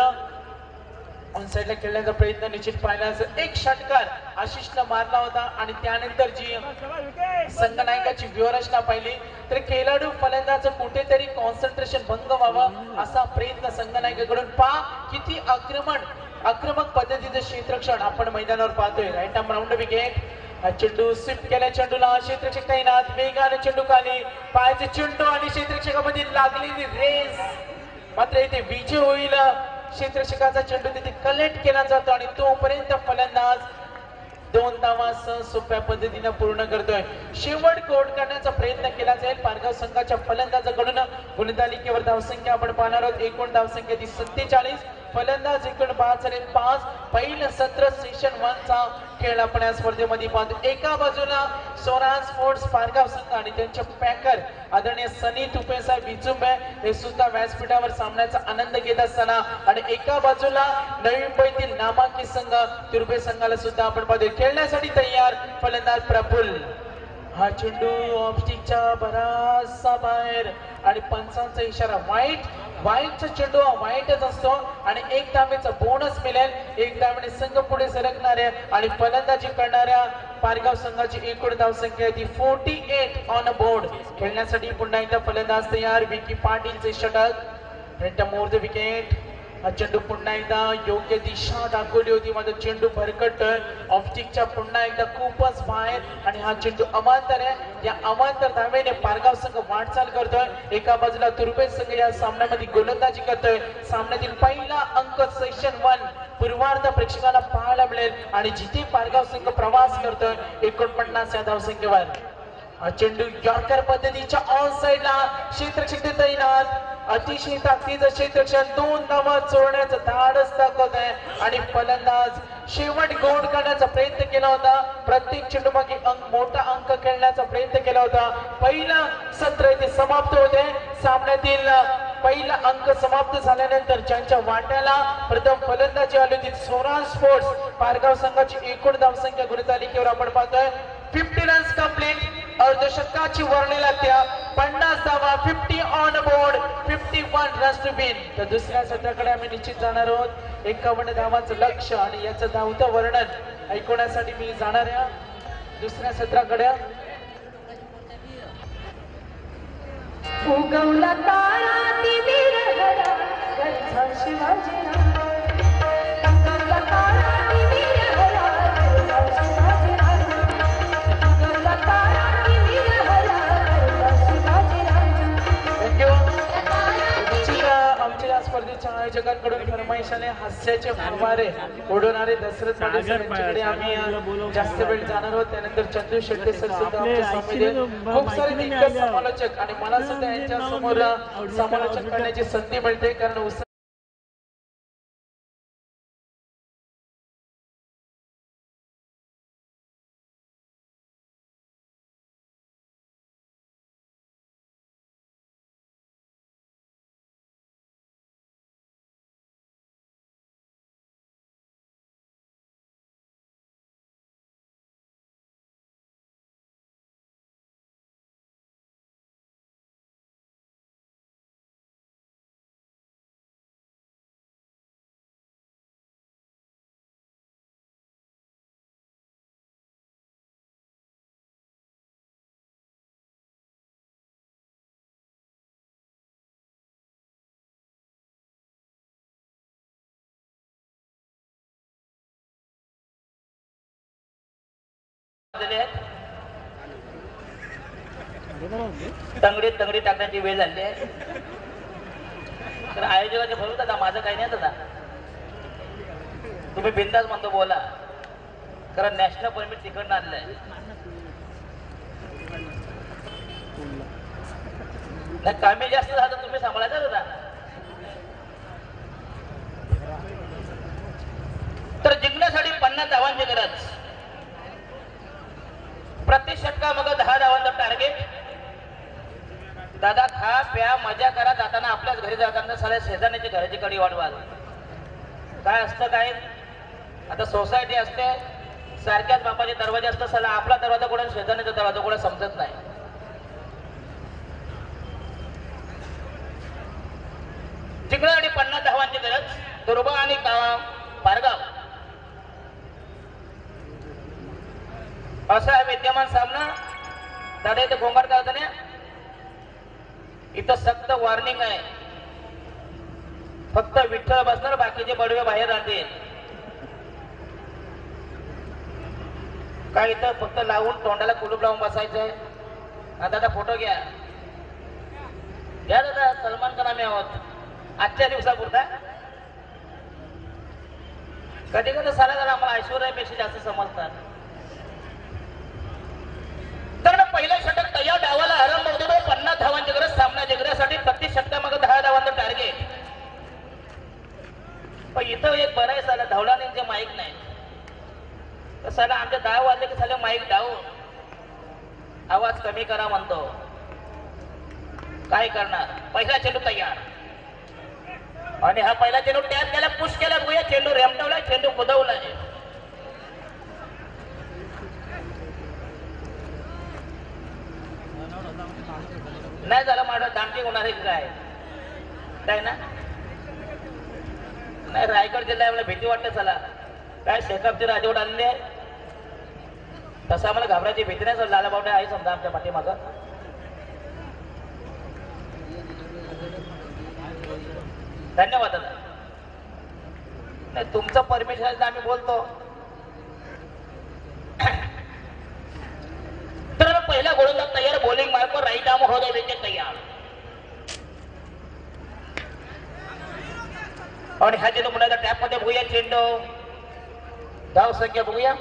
ऑन साइडला खेळण्याचा प्रयत्न निश्चित पाहिला. एक षटकार आशिषला मारला होता आणि त्यानंतर जी संघनायकाची व्यूहरचना पाहिली तर खेळाडू फलंदाज कुठेतरी कॉन्सन्ट्रेशन भंग व्हावं असा प्रयत्न संघनायकाकडून किती आक्रमक पद्धतीचे क्षेत्ररक्षण आपण मैदानावर पाहतोय. Right arm round wicket. चेंडू स्विप केल्या. चेंडूला क्षेत्ररक्षक तैनात. वेगाने चेंडू खाली. पायाचे चेंडू आणि क्षेत्ररक्षकामध्ये लागलेली रेस. मात्र इथे विजय होईल. क्षेत्ररक्षकाचा चेंडू तिथे कलेक्ट केला जातो आणि तोपर्यंत फलंदाज 2 धावा सोप्या पद्धतीने पूर्ण करतोय. शेवट कोट करण्याचा प्रयत्न केला जाईल पारगाव संघाच्या फलंदाजाकडून. गुणतालिकेवर धावसंख्या आपण पाहणार आहोत. एकूण धावसंख्या ती 47. फलंदाज एकूण 5 पहिलं सत्र सेशन 1 चा खेळ आपण या स्पर्धेमध्ये पाहतो. एका बाजूला स्वराज स्पोर्ट्स पारगाव संघ आणि त्यांचे पॅकर आदरणीय सनी तुपे साहेब विचुंबे हे सुद्धा व्यासपीठावर सामन्याचा आनंद घेत असताना आणि एका बाजूला नवी मुंबईतील नामांकित संघ तुर्भे संघाला सुद्धा आपण पाहतोय. खेळण्यासाठी तयार फलंदाज प्रफुल्ल. हा चेंडू ऑफस्टिकच्या बराचसा बाहेर आणि पंचांचा इशारा. वाईटचा चेंडू वाईटच असतो आणि एक धावेचा बोनस मिळेल. एक धावेने संघ पुढे सरकणार आहे आणि फलंदाजी करणाऱ्या पारगाव संघाची एकूण धावसंख्या ती 48 ऑन बोर्ड. खेळण्यासाठी पुन्हा एकदा फलंदाज तयार. विकी पाटीलचे षटक मोर द विकेट. हा चेंडू पुन्हा एकदा योग्य दिशा दाखवली होती मात्र चेंडू भरकटतोय ऑफस्टिकच्या पुन्हा एकदा खूपच बाहेर आणि हा चेंडू अमांतर आहे. या अमांतर धावेने पारगाव संघ वाटचाल करतोय. एका बाजूला तुर्भे संघ या सामन्यामध्ये गोलंदाजी करतोय. सामन्यातील पहिला अंक सेशन 1 पूर्वार्ध प्रेक्षकांना पाहायला मिळेल आणि जिथे पारगाव संघ प्रवास करतोय 49 या धावसंख्येवर. हा चेंडू यॉर्कर पद्धतीच्या ऑन साइडला क्षेत्ररक्षक तैनात. अतिशय ताकदीचं क्षेत्ररक्षण 2 धावा चोरण्याचं धाडस दाखवत आहे आणि फलंदाज शेवट गोड करण्याचा प्रयत्न केला होता. प्रत्येक चेंडू मागे मोठा अंक खेळण्याचा प्रयत्न केला होता. पहिलं सत्र इथे समाप्त होते. सामन्यातील पहिला अंक समाप्त झाल्यानंतर ज्यांच्या वाट्याला प्रथम फलंदाजी आली होती स्वराज स्पोर्ट्स पारगाव संघाची एकूण धावसंख्या गुणतालिकेवर आपण पाहतोय 50 रन्स कंप्लीट. अर्धशतकाची वर्णी लागत्या 50 धावा 50 on board 51 runs to win. तर दुसऱ्या सत्राकडे आम्ही निश्चित जाणार आहोत. 51 धावांचं लक्ष्य आणि याचं धावतं वर्णन ऐकवण्यासाठी मी जाणार आहे दुसऱ्या सत्राकडे. उगवला तारा ती विरहरा गरजा शिवाजीराव. उगवला तारा ती विरहरा गरजा शिवाजीराव. उगवला तारा ती विरहरा गरजा शिवाजीराव. थँक्यू. आमच्या या स्पर्धेच्या आयोजकांकडून फरमाईशाने हास्याचे फुवारे उडवणारे दशरथ पाटील सर यांच्याकडे आम्ही जास्त वेळ जाणार आहोत. त्यानंतर चंदू शेट्टी सर सुद्धा आमच्या समोर खूप सारे दिग्गज समालोचक आणि मला सुद्धा यांच्या समोर समालोचन करण्याची संधी मिळते कारण तंगडी टाकण्याची वेळ झाली आहे. तर आयोजकाचे भरवत आता माझं काही नाही दादा. तुम्ही बिंदास म्हणतो बोला कारण नॅशनल परमिट तिकडनं आणलंय. नाही कामी जास्त झालं तुम्ही सांभाळायचं दादा. तर जिंकण्यासाठी 50 धावांची गरज. प्रत्येक षटका मग 10 धावांचं टार्गेट. दादा खा प्या मजा करा. जाताना आपल्याच घरी जाताना साऱ्या शेजारण्याची घराची कडी वाढवाल. काय असतं काय आता सोसायटी असते सारख्याच बापाचे दरवाजे असतात. साला आपला दरवाजा कोणा शेजारण्याचा दरवाजा कोणा समजत नाही. जिंकण्यासाठी 50 धावांची गरज. दुर्बा आणि पारगाव असा विद्यमान सामना. दादा इथं गोंगाट का होता ना, इथं सक्त वॉर्निंग आहे. फक्त विठ्ठल बसणार, बाकीचे बडवे बाहेर राहतील. काय इथं फक्त लावून तोंडाला कुलूप लावून बसायचंय. आता फोटो घ्या दादा. सलमान खान आम्ही आहोत आजच्या दिवसापुरता. कधी कधी सारा जरा आम्हाला ऐश्वर्यापेक्षा जास्त समजतात. तर पहिलं षटक तयार. डावाला आरंभ होतो 50 धावांची गरज. सामना जिंकण्यासाठी प्रति षटकामागे 10 धावांचं टार्गेट. पण इथं एक बरं आहे साला, धावडाने माईक नाही. तर साला आमच्या 10 वाजले की साले माईक डाऊन, आवाज कमी करा म्हणतो. काय करणार. पहिला चेंडू तयार आणि हा पहिला चेंडू टॅप केला, पुश केला. बघूया चेंडू रेमटवलाय, चेंडू कुदवलाय. नाही झालं माझं दामटी होणार आहे काय ना. नाही रायगड जिल्हा मला भीती वाटते. चला काय शेकापची राजवट आणली आहे, तसं आम्हाला घाबरायची भीती नाही. सर लाला बावटे आहे समजा आमच्या पाठीमागं. धन्यवाद दादा. नाही तुमचं परमिशन आम्ही बोलतो. तर पहिला गोलंदाज तयार. बॉलिंग मार्कवर राईट आर्म होते विकेट तयार. आणि हा चेंडू मुलाचा टॅप मध्ये बघूया. चेंडू धाव संख्या बघूया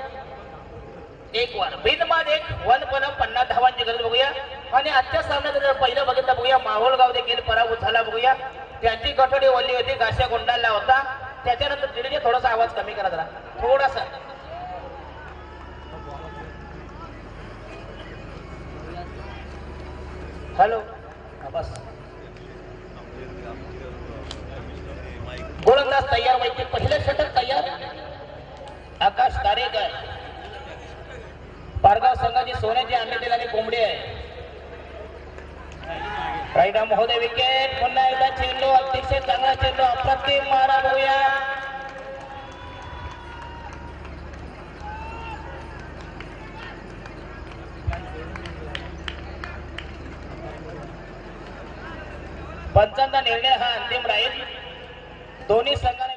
1 वर. बिनबाद 1 वन पण 50 धावांची गरज बघूया. आणि आजच्या सामन्यात जर पहिलं बघितलं बघूया, माहोलगाव देखील पराभूत झाला बघूया. त्यांची कठोडी वल्ली होती, गाश्या गुंडाळला होता. त्याच्यानंतर दिल्लीचे थोडासा आवाज कमी करा जरा, थोडासा. हॅलो बस. गोलंदाज तयार व्हायचे. पहिलं षटक तयार. आकाश कारेकर पारगाव संघाची सोन्याची अंडे आणि कोंबडी आहे. राईट आर्म होते विकेट. पुन्हा एकदा चेंडू, अतिशय चांगला चेंडू, अप्रतिम मारा बघूया. पंचांचा निर्णय हा अंतिम राहील. दोन्ही संघाने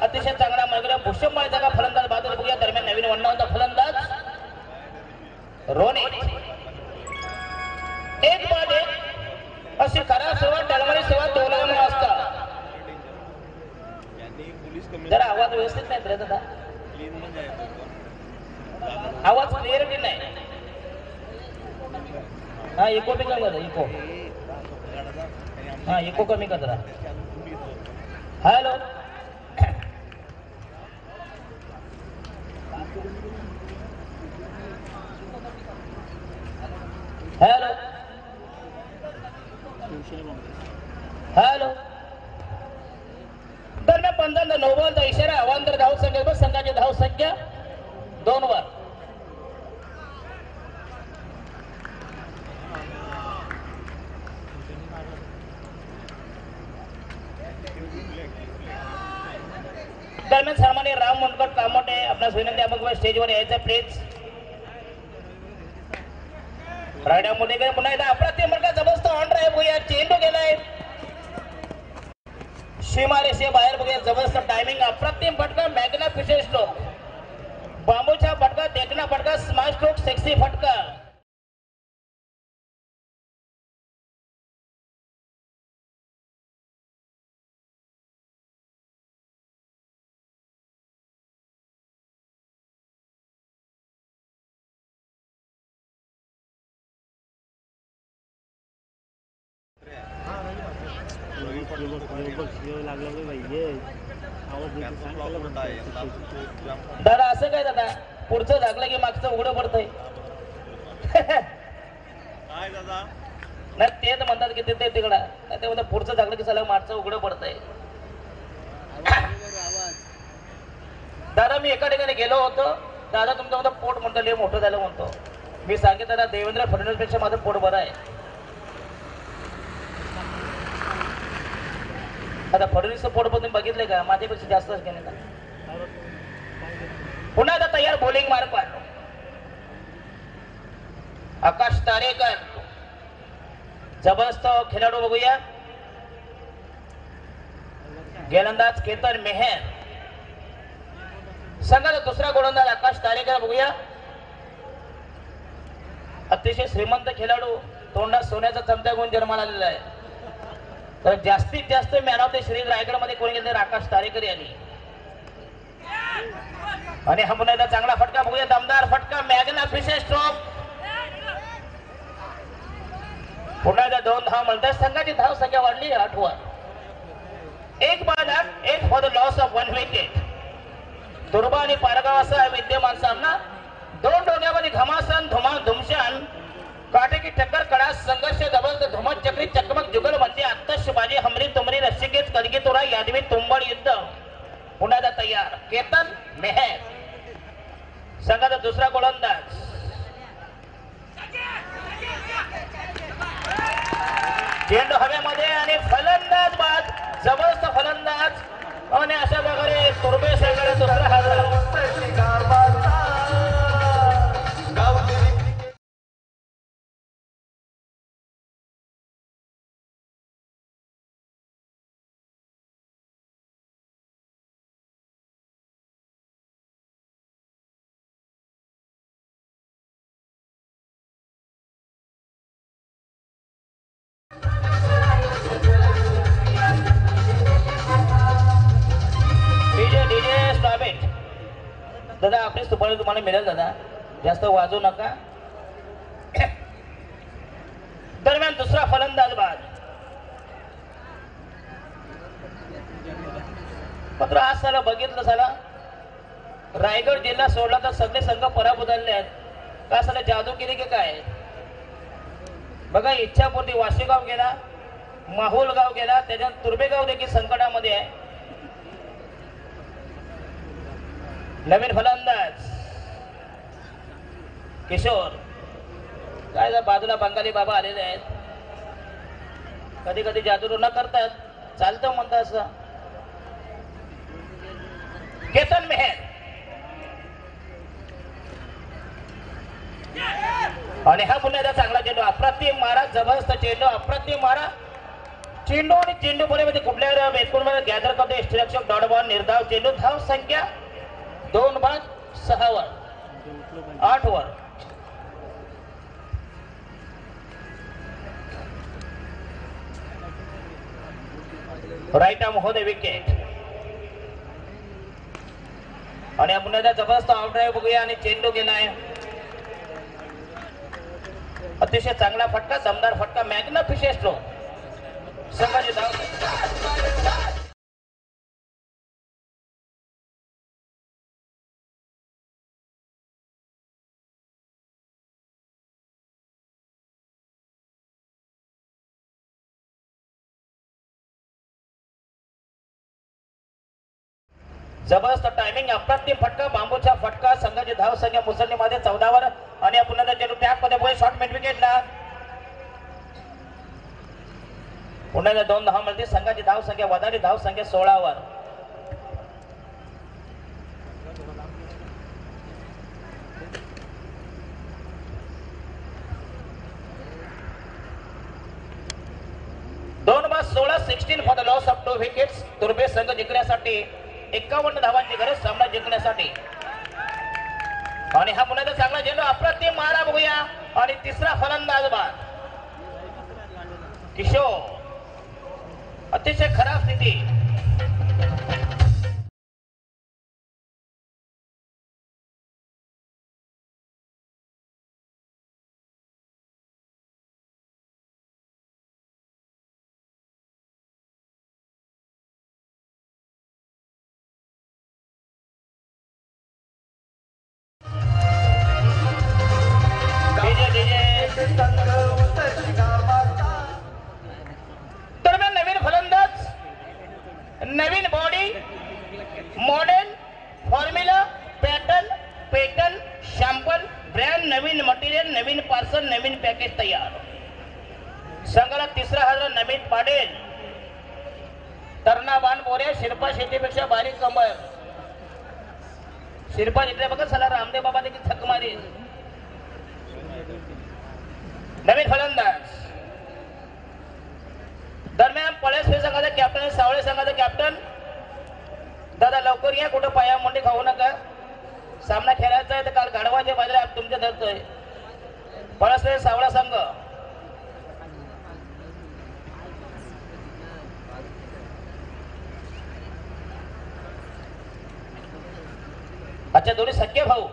अतिशय चांगला मार्ग. भूषण माळीचा फलंदाज बाजूला बघूया. दरम्यान नवीन 51चा फलंदाज रोने. 1 बाद 1 अशी खरा सुरुवात डलमरी सुरुवात दोन वाजता. जरा आवाज व्यवस्थित नाही दादा, आवाज क्लिअरिटी नाही. हा इको बी कमी करा. इको हा इको कमी करा. Hello hello hello. दरम्यान 15 नोबलचा इशारा. अवांतर धाव संख्या, संघाची धाव संख्या 2 वर. दरम्यान सामान्य राम मुनगट कामोटे आपल्या विनंती आपण स्टेजवर यायचं प्लीज. रायडा मुंडेकर पुन्हा एकदा अप्रतिम मार्ग जबरदस्त ऑन ड्राईव्ह बघूया. चेंडू गेलाय सीमारेषे बाहेर बघूया. जबरदस्त टायमिंग, अप्रतिम फटका, मॅग्निफिसेंट स्ट्रोक, बांबूचा फटका, देखना फटका, स्मार्ट स्ट्रोक, सेक्सी फटका. दादा असं काय दादा पुढचं झाकलं की मागचं उघडं पडतंय नाही तेच म्हणतात की ते तिकडं ते म्हणतात पुढचं झाकलं की सगळं मागचं उघडं पडतंय दादा मी एका ठिकाणी गेलो होतो दादा तुमचं म्हणतो पोट म्हणतो लय मोठं झालं म्हणतो मी सांगितलं दादा देवेंद्र फडणवीस पेक्षा माझं पोट बरं आहे आता फडणवीसचं पोट पण तुम्ही बघितलंय का माझ्यापेक्षा जास्तच केलं का पुन्हा आता तयार बॉलिंग मार्फत आकाश तारेकर जबरदस्त खेळाडू बघूया गोलंदाज केतन मेहर संघाचा दुसरा गोलंदाज आकाश तारेकर बघूया अतिशय श्रीमंत खेळाडू तोंडात सोन्याचा चमचा गुण जन्माला आलेला आहे तर जास्तीत जास्त man of the series Raigad मध्ये कोणी गेले तर आकाश तारेकर यांनी आणि हा पुन्हा एकदा चांगला फटका बघूया दमदार फटका मॅग्ना फिशर स्ट्रोक पुन्हा एकदा 2 धाव मिळतात संघाची धाव संख्या वाढली 8 वर एक बाद 8 एक for the loss of 1 wicket Durba आणि पारगाव असा विद्यमान सामना 2 डोक्यामध्ये घमासन धुमशान काटेकी टक्कर कडा संघर्ष जबरदस्त धुमत चक्री चकमक जुगल म्हणजे आत्ताशबाजी हमरी तुमरी रस्सिकेत कणगी तुरा यादवी तुंबळ युद्ध पुन्हा एकदा तयार केतन मेहर संघाचा दुसरा गोलंदाज चेंडू हवेमध्ये आणि फलंदाज बाद जबरदस्त फलंदाज आणि अशा प्रकारे तुर्बे संघाचा दुसरा हादरा दादा आपली सुपारी तुम्हाला मिळेल दादा जास्त वाजू नका दरम्यान दुसरा फलंदाज बाद मात्र आज साला बघितलं साला रायगड जिल्हा सोडला तर सगळे संघ पराभूत झाले आहेत का साला जादू केली की काय बघा इच्छापूर्ती वाशीगाव गेला माहुल गाव गेला त्याच्यात तुर्बेगाव देखील संकटामध्ये आहे नवीन फलंदाज किशोर काय बाजूला बंगाली बाबा आलेले आहेत कधी कधी जादू न करतात चालतं म्हणतात असं केतन मेहर आणि हा पुन्हा एकदा चांगला चेंडू अप्रतिम मारा जबरदस्त चेंडू अप्रतिम मारा चेंडू आणि चेंडू मध्ये कुठल्या बेतपूरमध्ये गॅदर करतो यष्टीरक्षक डॉट बॉल निर्धाव चेंडू धाव संख्या 2 बाद 6 वर 8 वर राईट आर्म होते विकेट आणि आपण जबरदस्त आउट ड्राईव्ह बघूया आणि चेंडू गेलाय अतिशय चांगला फटका दमदार फटका मॅग्ना फिशर स्ट्रोक संघाची धाव जबरदस्त टायमिंग अप्रतिम फटका बांबूचा फटका संघाची धाव संख्या मुसंडीमध्ये 14 वर आणि पुन्हा चेंडू टॅप मध्ये पुढे शॉर्ट मिड विकेटला पुन्हा 2 धाव मिळते संघाची धाव संख्या वधारी धाव संख्या 16 वर दोन बाद 16 for the loss of 2 wickets Turbe संघ जिंकण्यासाठी 51 धावांची गरज सामना जिंकण्यासाठी आणि हा पुन्हा चांगला चेंडू अप्रतिम मारा बघूया आणि तिसरा फलंदाज बाद किशोर अतिशय खराब स्थिती पॅकेज तयार. संघाला तिसरा हजर नमित पाटील, तरणा बाण बोरे, शिरपा शेतीपेक्षा बारीक कमर. शिरपा जिथे बघा चला रामदेव बाबा देखील थक मारी. नवीन फलंदाज. दरम्यान पळसवे संघाचा कॅप्टन, सावळे संघाचा कॅप्टन. दादा लवकर या, कुठं पाया मंडी खाऊ नका. सामना खेळायचा आहे तर काल गाढवाच्या बाजूला तुमच्या धरतोय. पळसवे सावळा संघ. अच्छा, दोन्ही सख्खे भाऊ.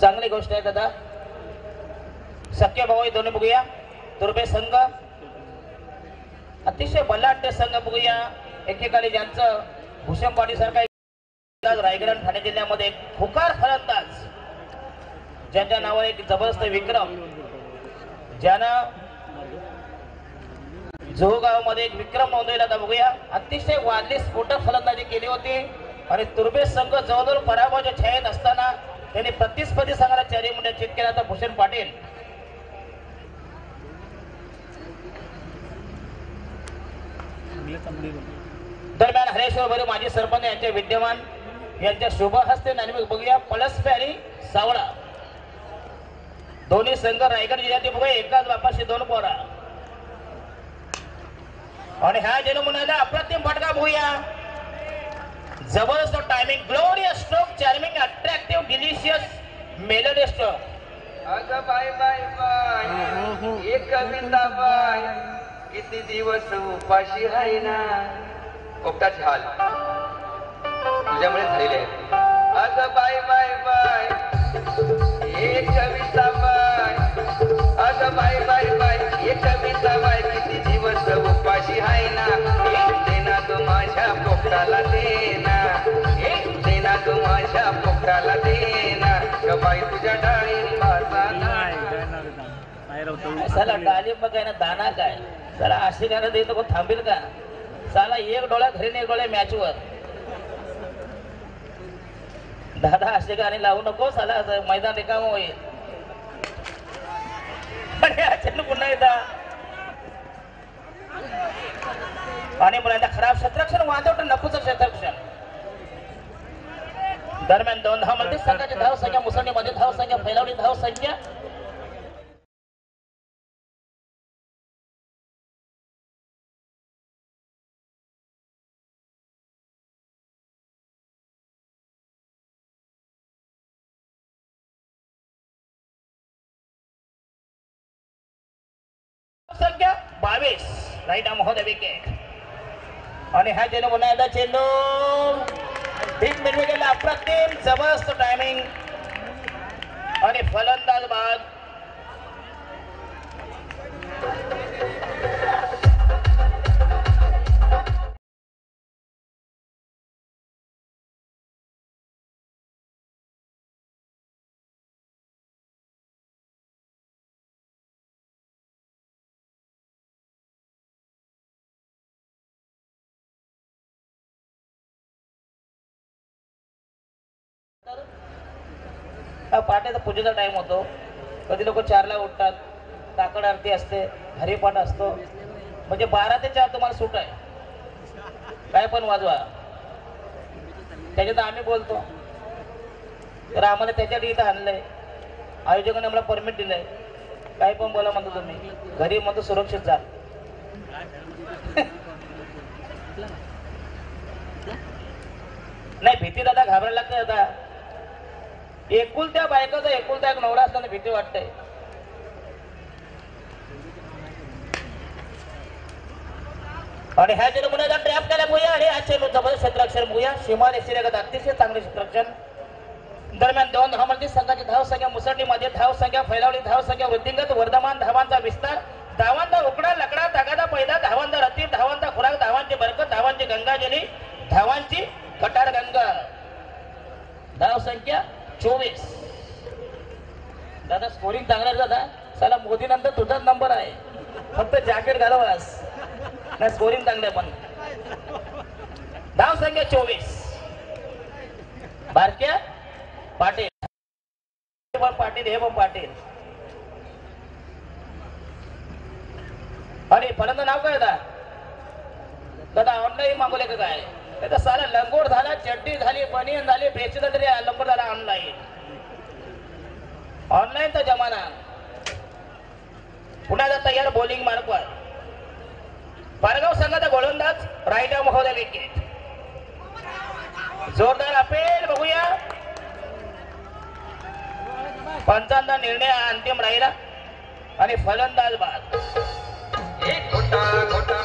चांगली गोष्ट आहे दादा. सख्खे भाऊ हे दोन्ही बघूया. तुर्बे संघ अतिशय बलाढ्य संघ बघूया. एकेकाळी ज्यांचं भूषण पाटील सारखा रायगड आणि ठाणे जिल्ह्यामध्ये एक खुकार फलंदाज, ज्यांच्या नावावर एक जबरदस्त विक्रम, ज्यानं जोगाव मध्ये एक विक्रम नोंदवला. आता बघूया. अतिशय वादली स्फोटक फलंदाजी केली होती आणि तुर्बे संघ जवळजवळ पराभवाच्या छायेत असताना त्यांनी प्रतिस्पर्धी संघाला 4 मिनिटं चित केला. तर भूषण पाटील दरम्यान हरेश्वर भरे माजी सरपंच यांचे विद्यमान यांच्या शुभ हस्ते नाणेफेक बघूया. पळसपे आणि सावळा दोन्ही संघ रायगड जिल्ह्यातील बघूया. एकाच बापाशी 2 पोरा आणि ह्या जनमुनाला अप्रतिम फटका बघूया. जबरदस्त timing, glorious stroke, charming, attractive, delicious melody stroke. अगं बाय बाय बाय, एक कविता बाय, किती दिवस उपाशी आहे ना. कोकटाचे हाल तुझ्यामुळे झालेले आहेत. अगं बाय बाय बाय, एक कविता बाय, अगं बाय बाय बाय, एक कविता बाय, किती दिवस उपाशी आहे ना. एक देना तू माझ्या पोकटाला देना, एक देना तू माझ्या पोकटाला देना. ग बाई तुझ्या डाळिंबाचा साला डाळिंब काय ना दाना काय. साला अशी गाणं देतो कोण थांबेल का. साला एक डोळा घरी एक डोळ्या मॅचवर. दादा असे गाणे लावू नको. साला मैदान रिकाम होईल. पुन्हा एकदा आणि मुलांना खराब क्षेत्ररक्षण, वाजवट नफूचं क्षेत्ररक्षण. दरम्यान 2 धावांमध्ये संघाची धाव संख्या, मुसंडीमध्ये धाव संख्या, फैलावली धाव संख्या. संख्या 22. राईट आर्म होत विकेट आणि हा चेंडू पुन्हा एकदा चेंडू बिग मिडवे गेला. अप्रतिम जबरदस्त टायमिंग आणि फलंदाज बाद. पाट्याचा पूजेचा टाइम होतो. कधी लोक 4ला उठतात, काकड आरती असते, हरिपाठ असतो. म्हणजे 12 ते 4 तुम्हाला सूट आहे. काय पण वाजवा. त्याच्यात आम्ही बोलतो तर आम्हाला त्याच्यात इथं आणलंय. आयोजकाने आम्हाला परमिट दिलंय. काय पण बोला म्हणतो तुम्ही. घरी म्हणतो सुरक्षित जा. नाही भीती दादा घाबरायला लागते. दादा एकुलत्या बायकाचा एकुलता एक नवरा असताना भीती वाटते. आणि ह्या चेंडू मुलाचा ट्रॅप केला बघूया. आणि हा चेंडू जबरदस्त क्षेत्ररक्षण बघूया. सीमा रेषेलगत अतिशय चांगले क्षेत्ररक्षण. दरम्यान 2 धावांमध्ये संघाची धाव संख्या, मुसंडीमध्ये धाव संख्या, फैलावली धाव संख्या, वृद्धिंगत वर्धमान धावांचा विस्तार, धावांचा उकडा लकडा तागादा पैदा, धावांचा रतीब, धावांचा खुराक, धावांची बरकत, धावांची गंगाजली, धावांची कटार गंगा. धाव संख्या 24. दादा स्कोरिंग चांगला दादा. साला मोदी नंतर तुझाच नंबर आहे. फक्त जॅकेट घालवास. नाही स्कोरिंग चांगलं पण. धाव संख्या 24. बारक्या पाटील पाटील हे पण पाटील. आणि फलंद नाव काय दादा ऑनलाईन मागवले का काय? त्याचा साला लंगोट झाला, चड्डी झाली, बनियन झाली, बेचलं तरी लंगोट झाला ऑनलाईन. ऑनलाईनचा जमाना. पुन्हा तयार बॉलिंग मार्कवर पारगाव संघाचा गोलंदाज राईट आर्म महोदय विकेट. जोरदार अपेल बघूया. पंचांचा निर्णय अंतिम राहिला आणि फलंदाज बाद. एक घोटा घोटा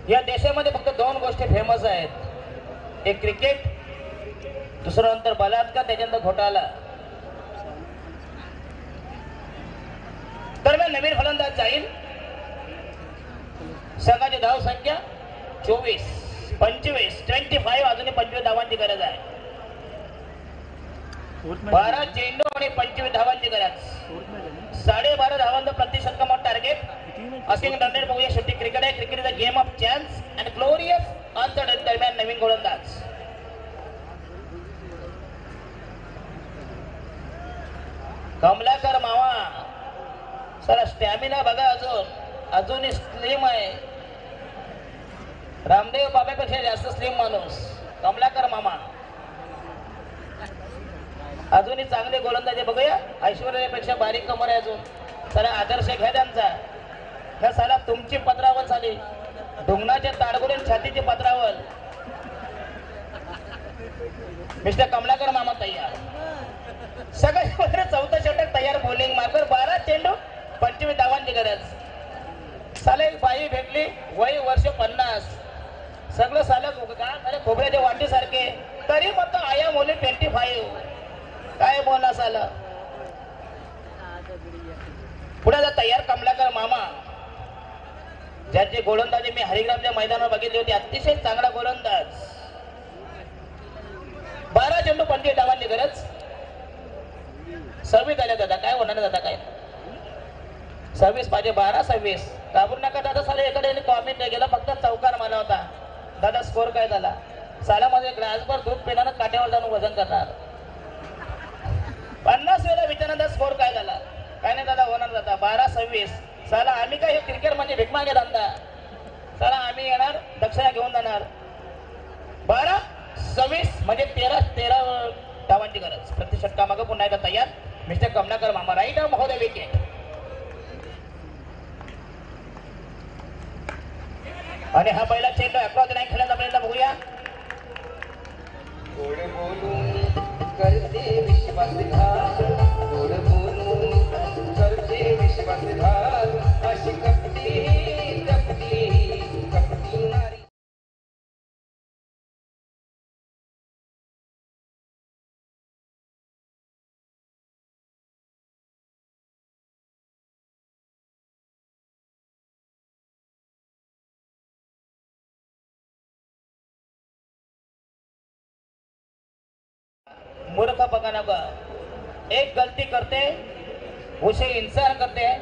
या देशामध्ये फक्त दोन गोष्टी फेमस आहेत. एक क्रिकेट, दुसरं नंतर बलात्कार, त्याच्यानंतर घोटाळा. दरम्यान नवीन फलंदाज जाईल. संघाची धाव संख्या 24, 25, 25. अजूनही 25 धावांची गरज आहे. 12 चेंडू आणि 25 धावांची गरज. 12.5 धावांचं प्रतिशतकाम टार्गेट. असिंग रनरेट बघूया. शेवटी क्रिकेट आहे. Cricket is a game of chance and glorious uncertain. दरम्यान नवीन गोलंदाज कमलाकर मावा. सर स्टॅमिना बघा, अजूनही स्लिम आहे. रामदेव बाबापेक्षा जास्त स्लिम माणूस कमलाकर मामा. अजूनही चांगले गोलंदाज बघूया. ऐश्वर्यापेक्षा बारीक कमर आहे अजून. चला आदर्श घ्या त्यांचा. ह्या साला तुमची पत्रावल झाली. ढुंगणाच्या ताडगुडून छातीची पत्रावल. मिस्टर कमलाकर मामा तयार. सगळ्यात चौथा षटक तयार. Bowling marker. 12 चेंडू 25 धावांची गरज. साला एक बाई भेटली. वय वर्ष 50. सगळं साला काय खोबऱ्याच्या वाटीसारखे. तरी मग आया मोली 25. काय बोलणार साला. पुढे तयार कमलाकर मामा. ज्याचे गोलंदाजी मी हरिग्रामच्या मैदानावर बघितले होते. अतिशय चांगला गोलंदाज. 12 चेंडू 25 धावांची गरज. 26 आल्या दादा. काय होणार दादा काय? 26 पाहिजे. 12 26. घाबरू नका दादा. साला एकडे कॉमेंट नाही गेला. फक्त चौकार मारला होता. दादा स्कोर काय झाला? सालामध्ये ग्लासभर दूध पिण्यानं काट्यावर जाऊन वजन करणार. 50 वेळा विचारणार स्कोर काय झाला? काय नाही दादा होणार दादा. 12 26. साला आम्ही काय हे क्रिकेट म्हणजे भिकमागे धंदा. साला आम्ही येणार दक्षिणा घेऊन जाणार. 12 26 म्हणजे 13 धावांची गरज. प्रतिषटका मागं पुन्हा एकदा तयार. मिस्टर कमलाकर मामा. राईट आर्म महोदय विकेट. आणि हा पहिला चेंडू अक्रॉस नाही खेळण्याचा प्रयत्न बघूया. गोड बोलून करते विश्वासघात. गोड बोलून करते विश्वासघात. अशी कपटी कपटी कपटी नारी. मूर्ख बघा नका. एक गलती करते उसे इंसान करते हैं.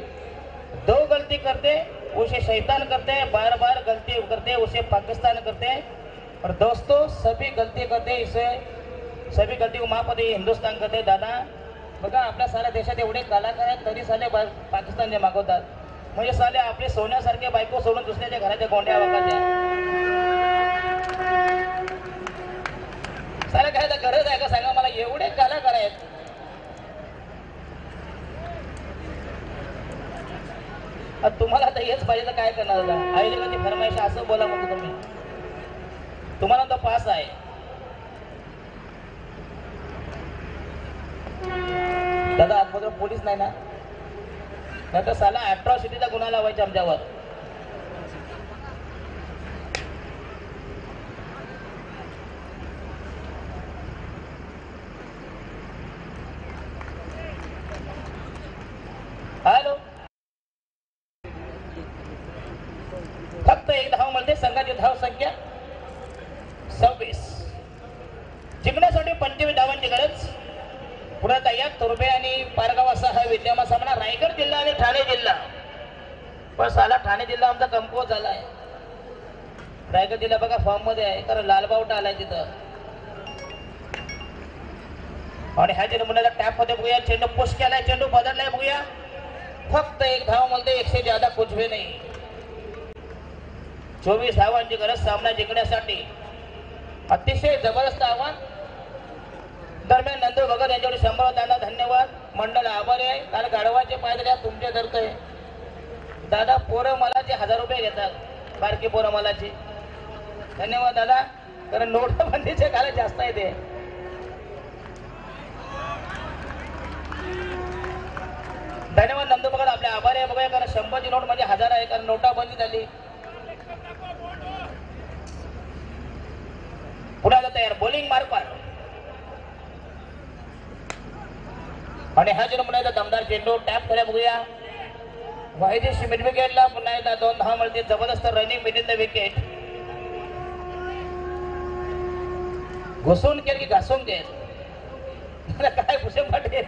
2 गलती करते उसे शैतान करते हैं. बार बार गलती करते उसे पाकिस्तान करते हैं. और दोस्तों सभी गलती करते इसे सभी गलती को माफ करते हिंदुस्तान करते. दादा बघा आपल्या साऱ्या देशात एवढे कलाकार आहेत तरी साले पाकिस्तानचे मागवतात. म्हणजे साले आपले सोन्यासारखे बायको सोडून दुसऱ्याच्या घराच्या गोंड्या वागायच्या. साला काय गरज आहे का सांगा मला? एवढे कलाकार आहेत. तुम्हाला आता हेच पाहिजे तर काय करणार दादा? आयोजकांची फरमाईश असं बोला म्हणतो तुम्ही. तुम्हाला तर पास आहे. दादा आजपर्यंत पोलीस नाही ना? नाही तर साला अट्रॉसिटीचा गुन्हा लावायचा आमच्यावर. विद्यमान सामना रायगड जिल्हा आणि ठाणे जिल्हा. पण साला ठाणे जिल्हा आमचा कमकुवत झालाय. रायगड जिल्हा बघा फॉर्म मध्ये आहे, कारण लालबावटा आलाय तिथं. आणि ह्या मुलाला टॅप मध्ये बघूया, चेंडू पुश केलाय, चेंडू बदललाय बघूया. फक्त एक धाव म्हणते, 100 ज्यादा कुछ भी नाही. 24 धावांची गरज सामना जिंकण्यासाठी. अतिशय जबरदस्त आव्हान. दरम्यान नंदू भगत यांच्याकडे 100 दादा धन्यवाद. मंडळ आभारी आहे. काल गाढवाचे पायदऱ्या तुमचे धरतोय दादा. पोरं मलाचे 1000 रुपये घेतात, बारकी पोरं मलाचे. धन्यवाद दादा, कारण नोटबंदीचे काल जास्त आहे ते. धन्यवाद नंदू भगत, आपले आभारी आहे. बघूया, कारण 100ची नोट म्हणजे 1000 आहे, कारण नोटाबंदी झाली. पुन्हा तयार बॉलिंग मार्कवर. आणि हा चेंडू पुन्हा एकदा दमदार चेंडू टॅप केला बघूया. वाहिदी मिड विकेटला पुन्हा एकदा 2 धावा मिळते. जबरदस्त running mid in the wicket. घुसून केल की घासून केल काय भूषण पाटील.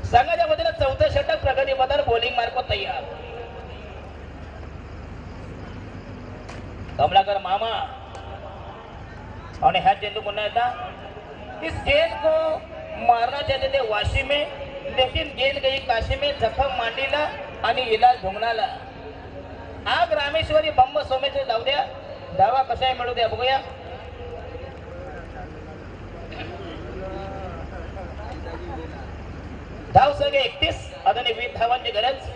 संघाच्या वतीनं 4थं षटक प्रगती बदल. बॉलिंग मार्क तयार. कमलाकर मामा. और हाँ चेंडू पुनः था. इस गेंद को मारना चाहते थे वाशी में, लेकिन गेंद गई काशी में. जखम मांडीला आणि इलाज ढोंगणाला. आग रामेश्वरी बंब सोमेश्वर जाऊ द्या. धावा कशा मिळू द्या बघूया. धाव संघ 31, अजून 20 धावांची गरज.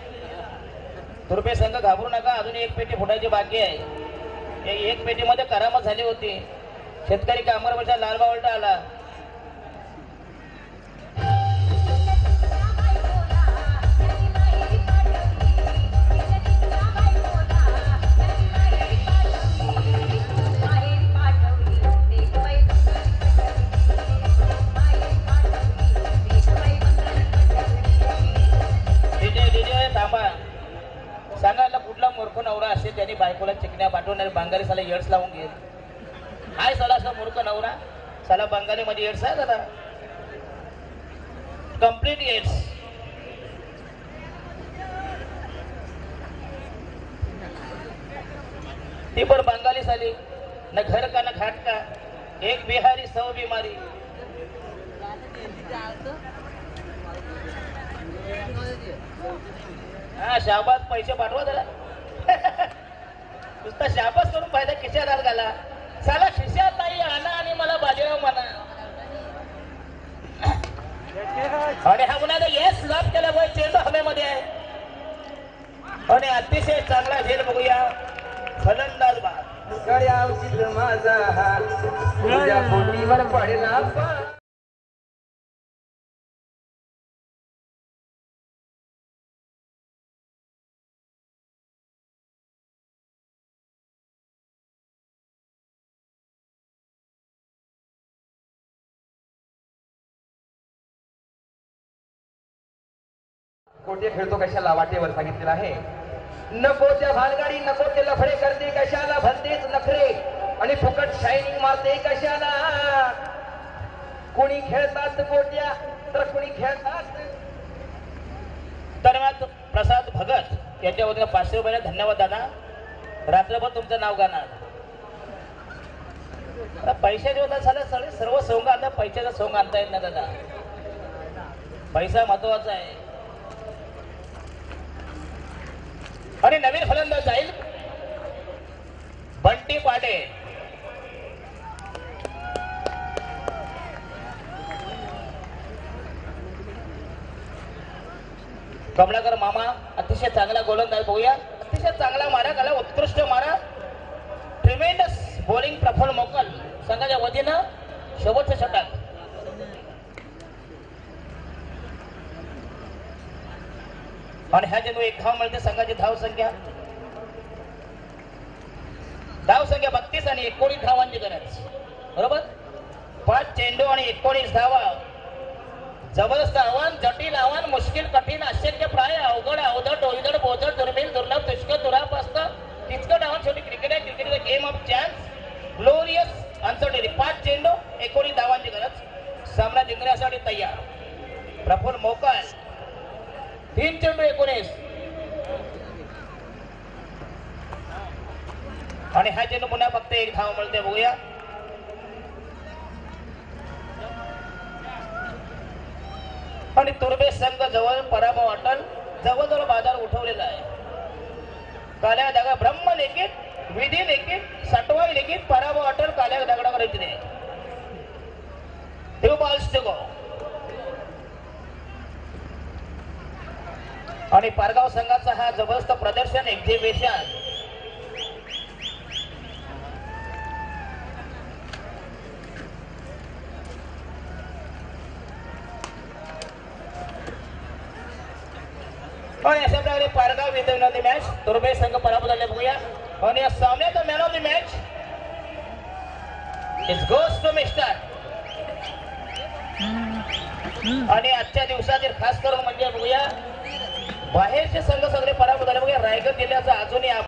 तुर्पे संघ घाबरू नका, अजून 1 पेटी फुटायची बाकी आहे. एक पेटीमध्ये करामत झाली होती. शेतकरी कामगार वर्षा लालबावटा आला. सांगायला कुठला मूर्ख नवरा असेल त्यांनी बायकोला चिकण्या पाठवणारे बंगाली साला येड्स लावून घेईल. हाय साला असा मूर्ख नवरा. साला बंगाली मध्ये येड्स आहे दादा, कम्प्लीट येड्स. ती पण बंगाली साली. न घर का न घाट का, एक बिहारी 100 बीमारी. हा शाबास, पैसे पाठवा जरा. नुसता शाबास करून फायदा खिशात घाला. साला खिशात नाही आणा आणि मला बाजीराव म्हणा. आणि हा पुन्हा येस लॉक केल्यामुळे चेंडू हवेमध्ये आहे. आणि अतिशय चांगला झेल बघूया. फलंदाज बाद. गळ्या औचित माझा हात तुझ्या बोटीवर पडला. कोटे खेळतो कशाला वाटेवर सांगितलेलं आहे. नको त्या भानगाडी, नको ते लफडे करते कशाला. भलतेच नखरे आणि फुकट शायनिंग मारते कशाला. कोणी खेळतात गोट्या तर कोणी खेळतात. दरम्यान प्रसाद भगत यांच्या वतीने 500 रुपये धन्यवाद दादा. रात्रभर तुमचं नाव गाणार. पैशाचे होता झालं सगळे सर्व सोंग आणता. पैशाचा सोंग आणता येत ना दादा. पैसा महत्वाचा आहे. आणि नवीन फलंदाज जाईल बंटी पाटे. कमलाकर मामा अतिशय चांगला गोलंदाज बघूया. अतिशय चांगला मारा काला, उत्कृष्ट मारा. ट्रिमेंडस बॉलिंग प्रफुल्ल मोकल संघाच्या वतीनं शेवटचं षटक. आणि ह्या चेंडू 1 धाव मिळते. संघाची धाव संख्या 32 आणि 19 धावांची गरज. बरोबर, 5 चेंडू आणि 19 धावा. जबरदस्त आव्हान, जटिल आव्हान, मुश्किल, कठीण, अशक्य प्राय, अवघड, अवधट, ओयदड, बोजड, दुर्मिळ, दुर्लभ, दुष्कर, दुरापास्त, किचकट आव्हान आणि हा चेंडू पुन्हा फक्त एक धाव मिळते बघूया. आणि तुर्बे संघ जवळ पराभव अटल जवळजवळ बाजार उठवलेला आहे. काल्या दगा ब्रह्म लेखित विधी लेखित सटवाई लेखित पराभव अटल काल्या दगडावर इथे ते बॉल्स टू गो. आणि पारगाव संघाचा हा जबरदस्त प्रदर्शन एक्झिबिशन. आणि अशा प्रकारे Pargaon win of the match Turbe संघ पराभूत झाले बघूया. आणि या सामन्याचा man of the match is goes to mister. आणि आजच्या दिवसातील खास करून म्हणजे बघूया बाहेरचे संघ सगळे पराभूत झाले बघूया. रायगड जिल्ह्याचा अजूनही